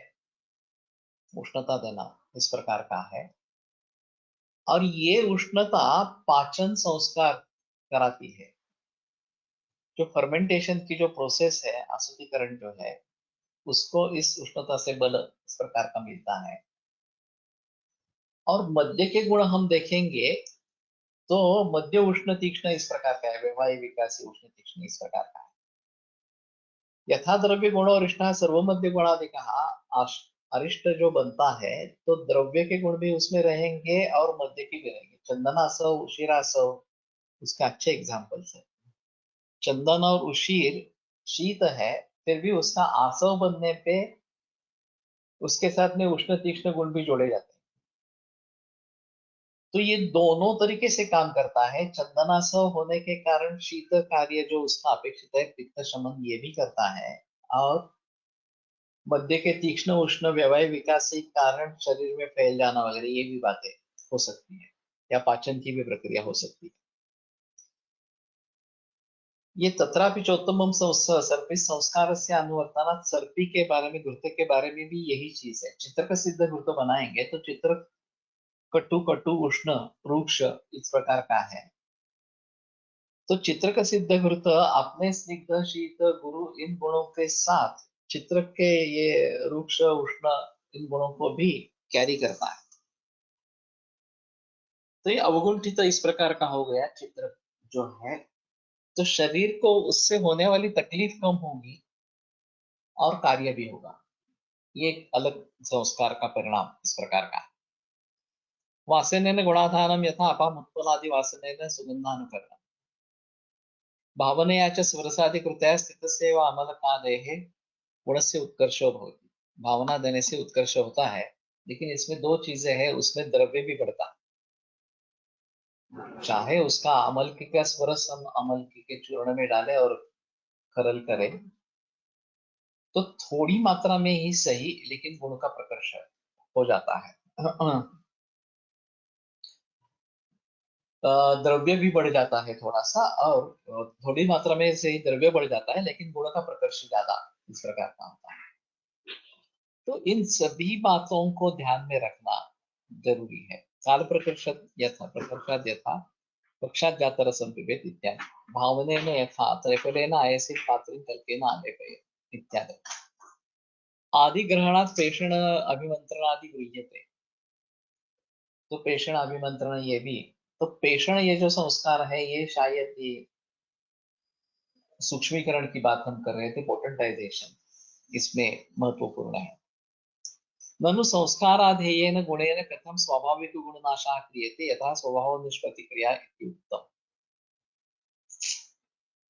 उष्णता देना इस प्रकार का है। और ये उष्णता पाचन संस्कार कराती है। जो फर्मेंटेशन की जो प्रोसेस है, आसुतीकरण जो है, उसको इस उष्णता से बल इस प्रकार का मिलता है। और मध्य के गुण हम देखेंगे तो मध्य उष्ण तीक्ष्ण इस प्रकार का है, वैवाहिक विकासी उष्ण तीक्ष्ण इस प्रकार का है। यथा द्रव्य गुण और इष्टा सर्व मध्य गुणादि कहा, अरिष्ट जो बनता है तो द्रव्य के गुण भी उसमें रहेंगे और मध्य के भी रहेंगे। चंदनासव उशीरासव उसके अच्छे एग्जाम्पल्स है। चंदन और उशीर शीत है, फिर भी उसका आसव बनने पे उसके साथ में उष्ण तीक्ष्ण गुण भी जोड़े जाते हैं। तो ये दोनों तरीके से काम करता है। चंदनासव होने के कारण शीत कार्य जो उसका अपेक्षित है, पित्त शमन ये भी करता है। और मध्य के तीक्ष्ण उष्ण व्यवहार विकास के कारण शरीर में फैल जाना वगैरह ये भी बातें हो सकती है, या पाचन की भी प्रक्रिया हो सकती है। ये तत्रापि चोत्तमम सर्पी संस्कार से अनुवर्तनात्, सर्पी के बारे में घृत के बारे में भी यही चीज है। चित्र का सिद्ध घृत बनाएंगे तो चित्र कटु कटु उष्ण रूक्ष इस प्रकार का है। तो चित्र का सिद्ध घृत अपने स्निग्ध शीत गुरु इन गुणों के साथ चित्र के ये रूक्ष उष्ण इन गुणों को भी कैरी करता है। तो ये अवगुंठित इस प्रकार का हो गया चित्र जो है। तो शरीर को उससे होने वाली तकलीफ कम होगी और कार्य भी होगा। ये एक अलग संस्कार का परिणाम इस प्रकार का है। वासनेन गुणाधानम यथा अपामुत्पन्नादि वासनेन सुगंधानुकरणम भावनया च स्वरसादि कृतया स्थितस्यैव अमलकादेः गुणस्य उत्कर्षो भवति। भावना देने से उत्कर्ष होता है, लेकिन इसमें दो चीजें हैं, उसमें द्रव्य भी बढ़ता है। चाहे उसका अमल की का स्वरस हम अमल की के चूर्ण में डाले और खरल करें तो थोड़ी मात्रा में ही सही, लेकिन गुण का प्रकर्ष हो जाता है। द्रव्य भी बढ़ जाता है थोड़ा सा, और थोड़ी मात्रा में से ही द्रव्य बढ़ जाता है, लेकिन गुण का प्रकर्ष ज्यादा इस प्रकार का होता है। तो इन सभी बातों को ध्यान में रखना जरूरी है। काल प्रकर्षद यथा प्रकर्षाद यथा पक्षात जातर संपिबेत इत्यादि। भावनेन यथा त्रैफलेन आयसे पात्रेण तल्पेन आलेपयेत् इत्यादि। आदि ग्रहणात् पेषण अभिमंत्रणादि गृह्यते। तो पेषण अभिमंत्रण ये भी, तो पेषण ये जो संस्कार है ये शायद ये सूक्ष्मीकरण की बात हम कर रहे थे, पोटेंटाइजेशन इसमें महत्वपूर्ण है। ननु संस्काराधेयेन गुणेन कथम स्वाभाविक गुणनाशः क्रियते यथा स्वभाव निष्प्रतिक्रिया इत्युक्तम्।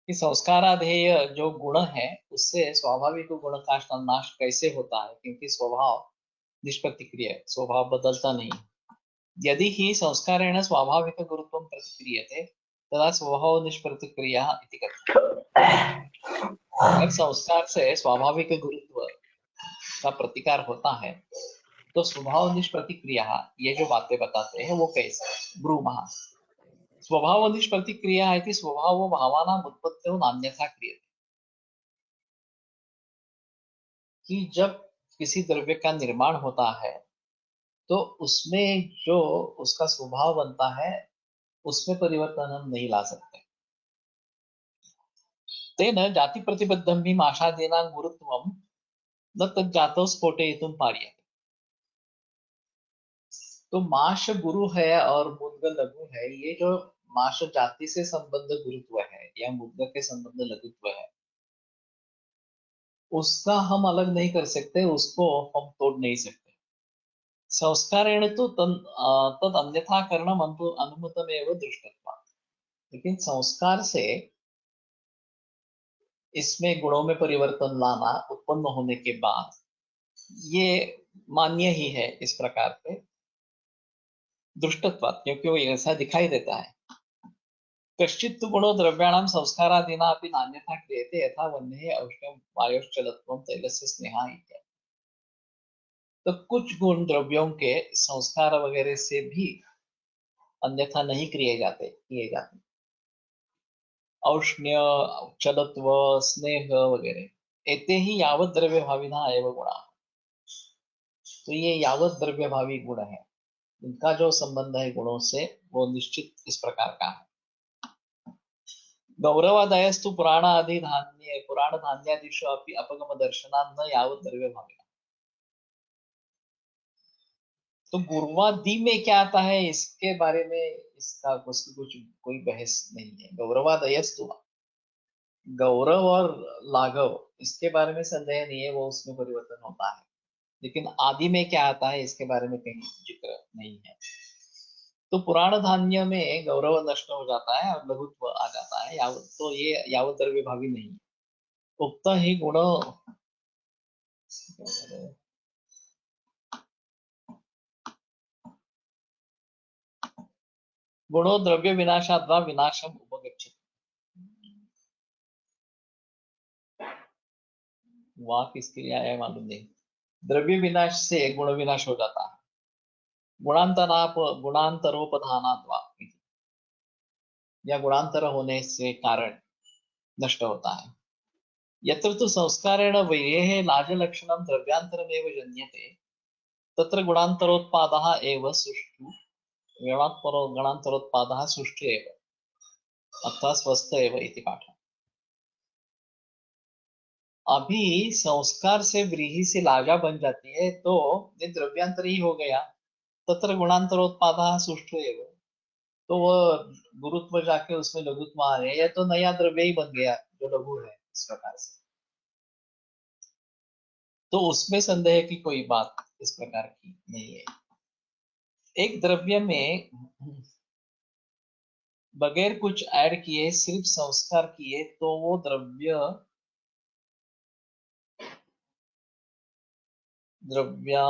कि संस्काराधेय जो गुण है उससे स्वाभाविक गुण का नाश कैसे होता है, क्योंकि स्वभाव निष्प्रतिक्रिया, स्वभाव बदलता नहीं। यदि हि संस्कारेण स्वाभाविक गुरुत्वं प्रतिक्रियते तदा स्वभाव निष्प्रतिक्रिया इति कथ्यते। अगर संस्कार से स्वाभाविक गुरुत्व का प्रतिकार होता है तो स्वभाव निष्प्रतिक्रिया, ये जो बातें बताते हैं वो कैसे ब्रूमः स्वभाव निष्प्रतिक्रिया इति स्वभावो भावानां उत्पत्तौ नान्यथा क्रियते। कि जब किसी द्रव्य का निर्माण होता है तो उसमें जो उसका स्वभाव बनता है उसमें परिवर्तन हम नहीं ला सकते। तेन जाति प्रतिबद्धं हि माशादीनां गुरुत्वं न तज्जातौ स्फोटयितुं पार्यते। तो माश गुरु है और मुद्ग लघु है, ये जो माश जाति से संबद्ध गुरुत्व है या मुद्ग के संबंध लघुत्व है, उसका हम अलग नहीं कर सकते, उसको हम तोड़ नहीं सकते। संस्कारेण तो तद अन्यथा करणम अनुमतमेव दृष्टत्वात्। लेकिन संस्कार से इसमें गुणों में परिवर्तन लाना उत्पन्न होने के बाद ये मान्य ही है इस प्रकार से दृष्टत्वात्, क्योंकि वो ऐसा दिखाई देता है। कश्चित् तु गुणो द्रव्याणां संस्कारादीना अपि नान्यथा क्रियते यथा वह्नेः औष्ण्यं वायोश्चलत्वं तैलस्य स्नेहः इत्यादि। तो कुछ गुण द्रव्यों के संस्कार वगैरह से भी अन्यथा नहीं किए जाते। औष्ण्य, चलत्व, स्नेह वगैरह एते ही यावत द्रव्य भाविना एव गुणा। तो ये यावत द्रव्य भावी गुण है, इनका जो संबंध है गुणों से वो निश्चित इस प्रकार का है। गौरवादयस्तु पुराण धान्यादिषु अपि अपगम दर्शनान् न यावत द्रव्य भाविना। तो गुरुवादि में क्या आता है इसके बारे में इसका कुछ कोई बहस नहीं है। गौरवादयस्तु, गौरव और लाघव इसके बारे में संदेह नहीं है, वो उसमें परिवर्तन होता है। लेकिन आदि में क्या आता है इसके बारे में कहीं जिक्र नहीं है। तो पुराण धान्य में गौरव नष्ट हो जाता है और लघुत्व आ जाता है, यावत तो ये यावत द्रव्य भावी नहीं है। उक्त ही गुण गुणो द्रव्य विनाशाद्वा विनाशम उपगच्छति। वहां किसके लिए आया मालूम नहीं। द्रव्य विनाश से गुण विनाश हो जाता है। गुणांतरोपधानाद्वा, या गुणांतर होने से कारण नष्ट होता है। यत्र तु संस्कारेण वैरेः लाजलक्षणं द्रव्यान्तरमेव जन्यते तत्र गुणांतरोत्पादः एव सुष्ठु गुणांतरोत्पादः सुष्ठु एव अर्थात स्वस्थ एव इति पाठ। अभी संस्कार से व्रीहि से लाजा बन जाती है तो ये द्रव्यांतर ही हो गया, तत्र गुणांतरोत्पादः सुष्ठु एव, तो वो गुरुत्व जाके उसमें लघुत्व आ रहे, या तो नया द्रव्य ही बन गया जो लघु है इस प्रकार से। तो उसमें संदेह की कोई बात इस प्रकार की नहीं है। एक द्रव्य में बगैर कुछ ऐड किए सिर्फ संस्कार किए तो वो द्रव्य द्रव्या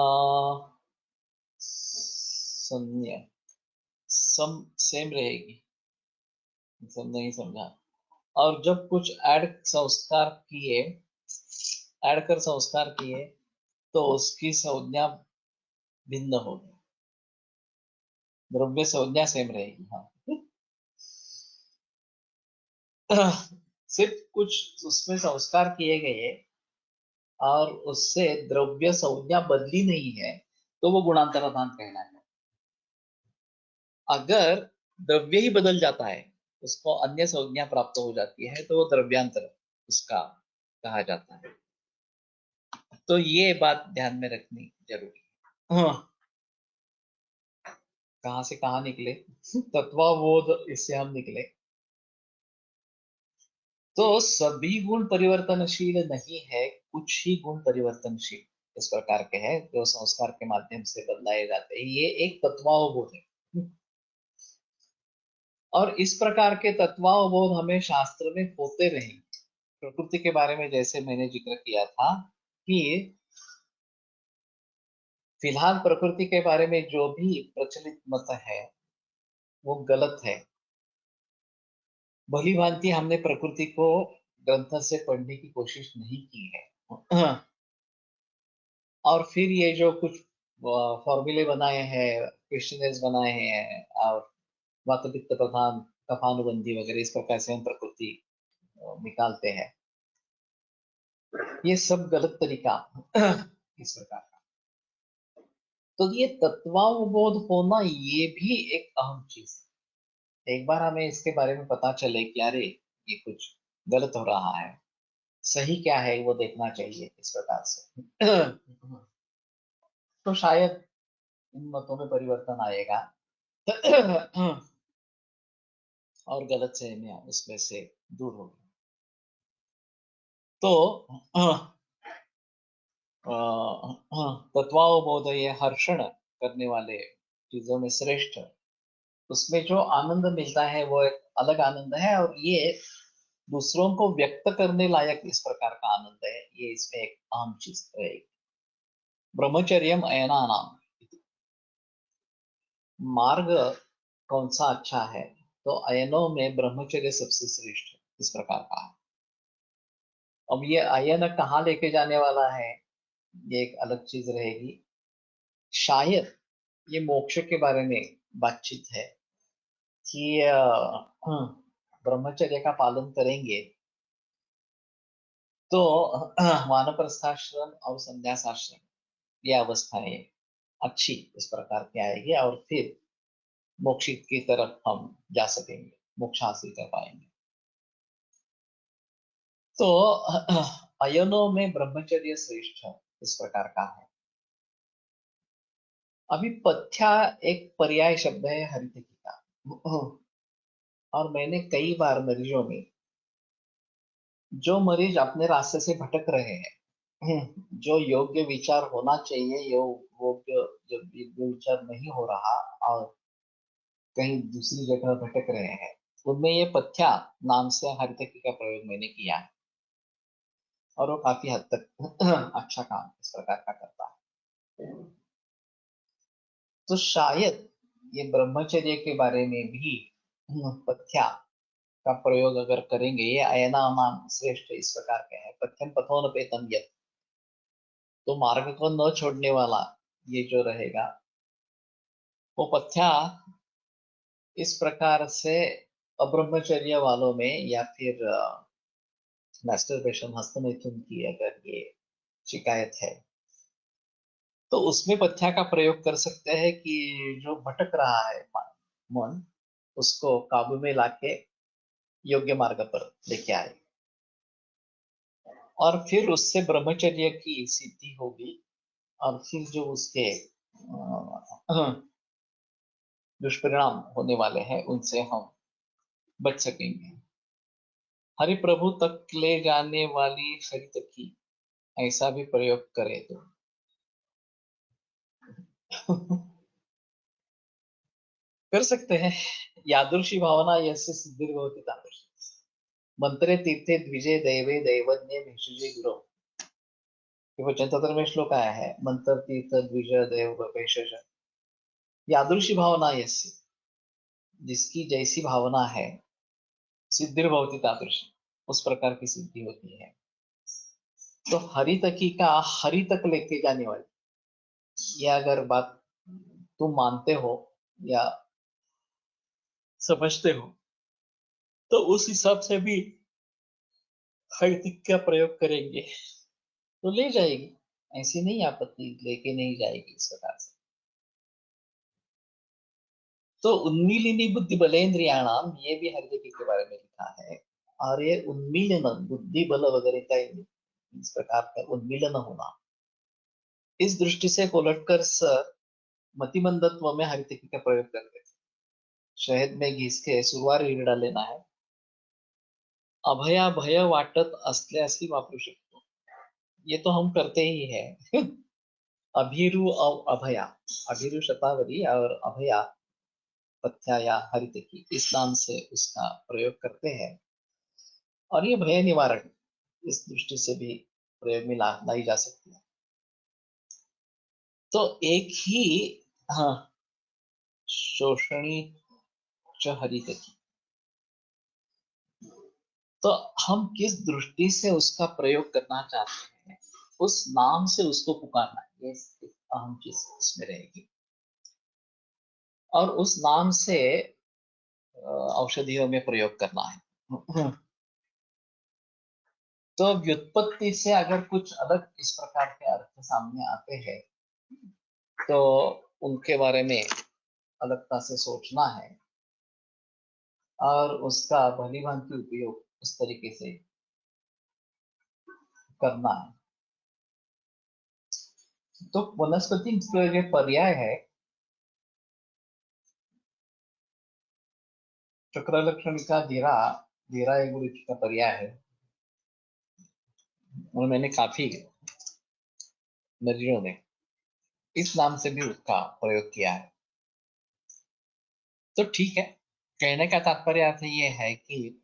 संज्ञा सेम रहेगी, मतलब नहीं समझा। और जब कुछ ऐड कर संस्कार किए तो उसकी संज्ञा भिन्न होगी, द्रव्य संज्ञा सेम रहेगी। हाँ सिर्फ कुछ उसमें संस्कार किए गए और उससे द्रव्य संज्ञा बदली नहीं है तो वो गुणांतराधान कहलाएगा। अगर द्रव्य ही बदल जाता है, उसको अन्य संज्ञा प्राप्त हो जाती है तो वो द्रव्यांतर उसका कहा जाता है। तो ये बात ध्यान में रखनी जरूरी है। हाँ, कहाँ से कहाँ निकले तत्वबोध, इससे हम निकले। तो सभी गुण परिवर्तनशील नहीं है, कुछ ही गुण परिवर्तनशील इस प्रकार के हैं जो संस्कार के माध्यम से बदलाए जाते हैं। ये एक तत्वावबोध है। और इस प्रकार के तत्वावबोध हमें शास्त्र में होते रहेंगे। प्रकृति के बारे में जैसे मैंने जिक्र किया था कि फिलहाल प्रकृति के बारे में जो भी प्रचलित मत है वो गलत है। भली भांति हमने प्रकृति को ग्रंथ से पढ़ने की कोशिश नहीं की है। और फिर ये जो कुछ फॉर्मूले बनाए हैं, क्वेश्चनर्स बनाए हैं और वात पित्त प्रधान कफानुबंधी वगैरह, इस प्रकार से हम प्रकृति निकालते हैं। ये सब गलत तरीका इस प्रकार का। तो ये तत्वावबोध होना ये भी एक अहम चीज है। एक बार हमें इसके बारे में पता चले कि अरे ये कुछ गलत हो रहा है, सही क्या है वो देखना चाहिए इस प्रकार से। तो शायद इन मतों में परिवर्तन आएगा। और गलत सहमियां उसमें से दूर होगी। तो तत्वावबोध ये हर्षण करने वाले चीजों में श्रेष्ठ, उसमें जो आनंद मिलता है वो एक अलग आनंद है, और ये दूसरों को व्यक्त करने लायक इस प्रकार का आनंद है। ये इसमें एक अहम चीज रहेगी। ब्रह्मचर्यम अयनानाम, मार्ग कौन सा अच्छा है, तो अयनों में ब्रह्मचर्य सबसे श्रेष्ठ इस प्रकार का है। अब ये अयन कहाँ लेके जाने वाला है, ये एक अलग चीज रहेगी। शायद ये मोक्ष के बारे में बातचीत है कि ब्रह्मचर्य का पालन करेंगे तो वानप्रस्थाश्रम और संन्यासाश्रम, ये अवस्थाएं अच्छी इस प्रकार की आएगी, और फिर मोक्ष की तरफ हम जा सकेंगे, मोक्ष हासिल कर पाएंगे। तो अयनों में ब्रह्मचर्य श्रेष्ठ इस प्रकार का है। अभी पथ्या एक पर्याय शब्द है हरितकी का। और मैंने कई बार मरीजों में, जो मरीज अपने रास्ते से भटक रहे हैं, जो योग्य विचार होना चाहिए, योग्य जब योग्य विचार नहीं हो रहा और कहीं दूसरी जगह भटक रहे हैं, उनमें ये पथ्या नाम से हरितकी का प्रयोग मैंने किया है, और वो काफी हद तक अच्छा काम इस प्रकार का करता है। तो शायद ये ब्रह्मचर्य के बारे में भी पथ्या का प्रयोग अगर करेंगे, ये अयना नाम श्रेष्ठ इस प्रकार के है। पथ्यम पथो न पेतम यत्, तो मार्ग को न छोड़ने वाला ये जो रहेगा, वो पथ्या इस प्रकार से अब्रह्मचर्य वालों में, या फिर मैस्टरबेशन हस्तमैथुन की अगर ये शिकायत है, तो उसमें पथ्या का प्रयोग कर सकते हैं कि जो भटक रहा है मन, उसको काबू में लाके योग्य मार्ग पर लेके आए, और फिर उससे ब्रह्मचर्य की सिद्धि होगी, और फिर जो उसके दुष्परिणाम होने वाले हैं उनसे हम बच सकेंगे। हरि प्रभु तक ले जाने वाली हरि की ऐसा भी प्रयोग करे तो कर सकते हैं। यादृशी भावना यस्य सिद्धिर्भवति तादृशी, मंत्रे तीर्थे द्विजे दैवे दैवज्ञे भेषजे गुरु। ये वचन तंत्र में श्लोक आया है, मंत्र तीर्थ द्विज देव भेषज। यादृशी भावना यस्य, जिसकी जैसी भावना है, सिद्धिर्भवति तादृशी, उस प्रकार की सिद्धि होती है। तो हरि तकी का हरि तक लेके जाने वाली, ये अगर बात तुम मानते हो या समझते हो, तो उस हिसाब से भी हरि तक का प्रयोग करेंगे तो ले जाएगी, ऐसी नहीं आपत्ति लेके नहीं जाएगी इस प्रकार से। तो उन्मीलिनी बुद्धि बलेन्द्रियाणाम, ये भी हरितकी के बारे में लिखा है। और ये उन्मीलन बुद्धि बल वगैरह का इस प्रकार का उन्मीलन होना, इस दृष्टि से उलटकर सर मतिमंदत्व में हरितकी का प्रयोग करते थे। शहद में घिस के सुरवार हिरडा लेना है, अभया भय वाटत असल्यास वापरू शकतो, ये तो हम करते ही है। अभिरु और अभया, अभिरु शतावरी और अभया पथ्या या हरितकी, इस नाम से उसका प्रयोग करते हैं। और ये भय निवारक इस दृष्टि से भी प्रयोग में लाई जा सकती है। तो एक ही, हाँ, शोषणी च हरितकी, तो हम किस दृष्टि से उसका प्रयोग करना चाहते हैं, उस नाम से उसको पुकारना, ये एक अहम चीज इसमें रहेगी। और उस नाम से औषधियों में प्रयोग करना है। तो व्युत्पत्ति से अगर कुछ अलग इस प्रकार के अर्थ सामने आते हैं, तो उनके बारे में अलगता से सोचना है और उसका भली भांति उपयोग उस तरीके से करना है। तो वनस्पति का जो पर्याय है, चक्रलक्षण का धीरा, धीरा एक गुरु का पर्याय है, और मैंने काफी नजरियों में इस नाम से भी उसका प्रयोग किया है। तो ठीक है, कहने का तात्पर्य अर्थ ये है कि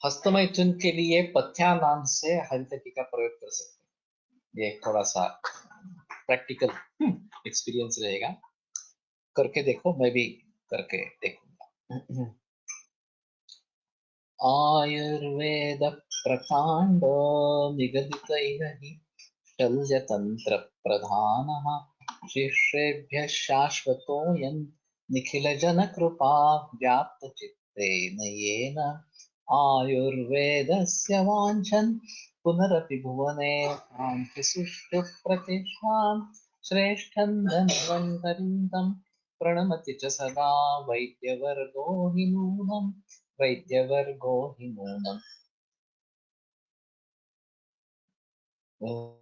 हस्तमैथुन के लिए पथ्या नाम से हरितकी का प्रयोग कर सकते हैं। ये थोड़ा सा प्रैक्टिकल एक्सपीरियंस रहेगा, करके देखो, मैं भी करके देखूंगा। आयुर्वेद प्रकांड निगदितैः शल्यतंत्र प्रधानः शिष्येभ्यः शाश्वतोऽयं निखिलजनकृपा व्याप्तचित्तेन येन आयुर्वेदस्य वाञ्छन् पुनरपि भुवने शान्तिसुष्ठुप्रतिष्ठां श्रेष्ठं धन्वन्तरिं प्रणमति च सदा वैद्यवर्गो हि नूनम्, वैद्यवर्गो हि नूनम्। ओम।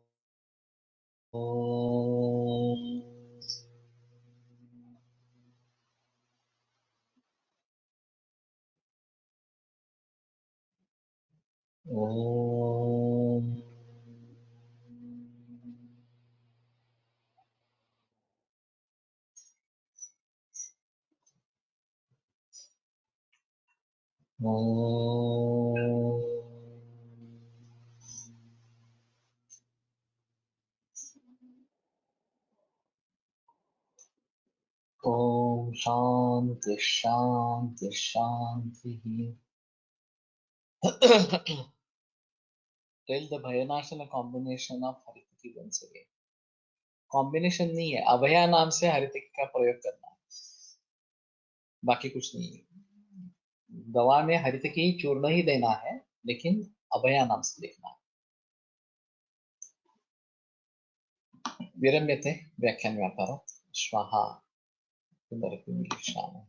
ओम। ओम शांति शांति शांति। टेल द भयनाशन कॉम्बिनेशन ऑफ हरितकी once again। कॉम्बिनेशन नहीं है, अभया नाम से हरितकी का प्रयोग करना है, बाकी कुछ नहीं है। दवा में हरितकी चूर्ण ही देना है, लेकिन अभया नाम से लिखना है। विरम्यते व्याख्यान व्यापार स्वाहा पुनरपि मिलिष्यामः।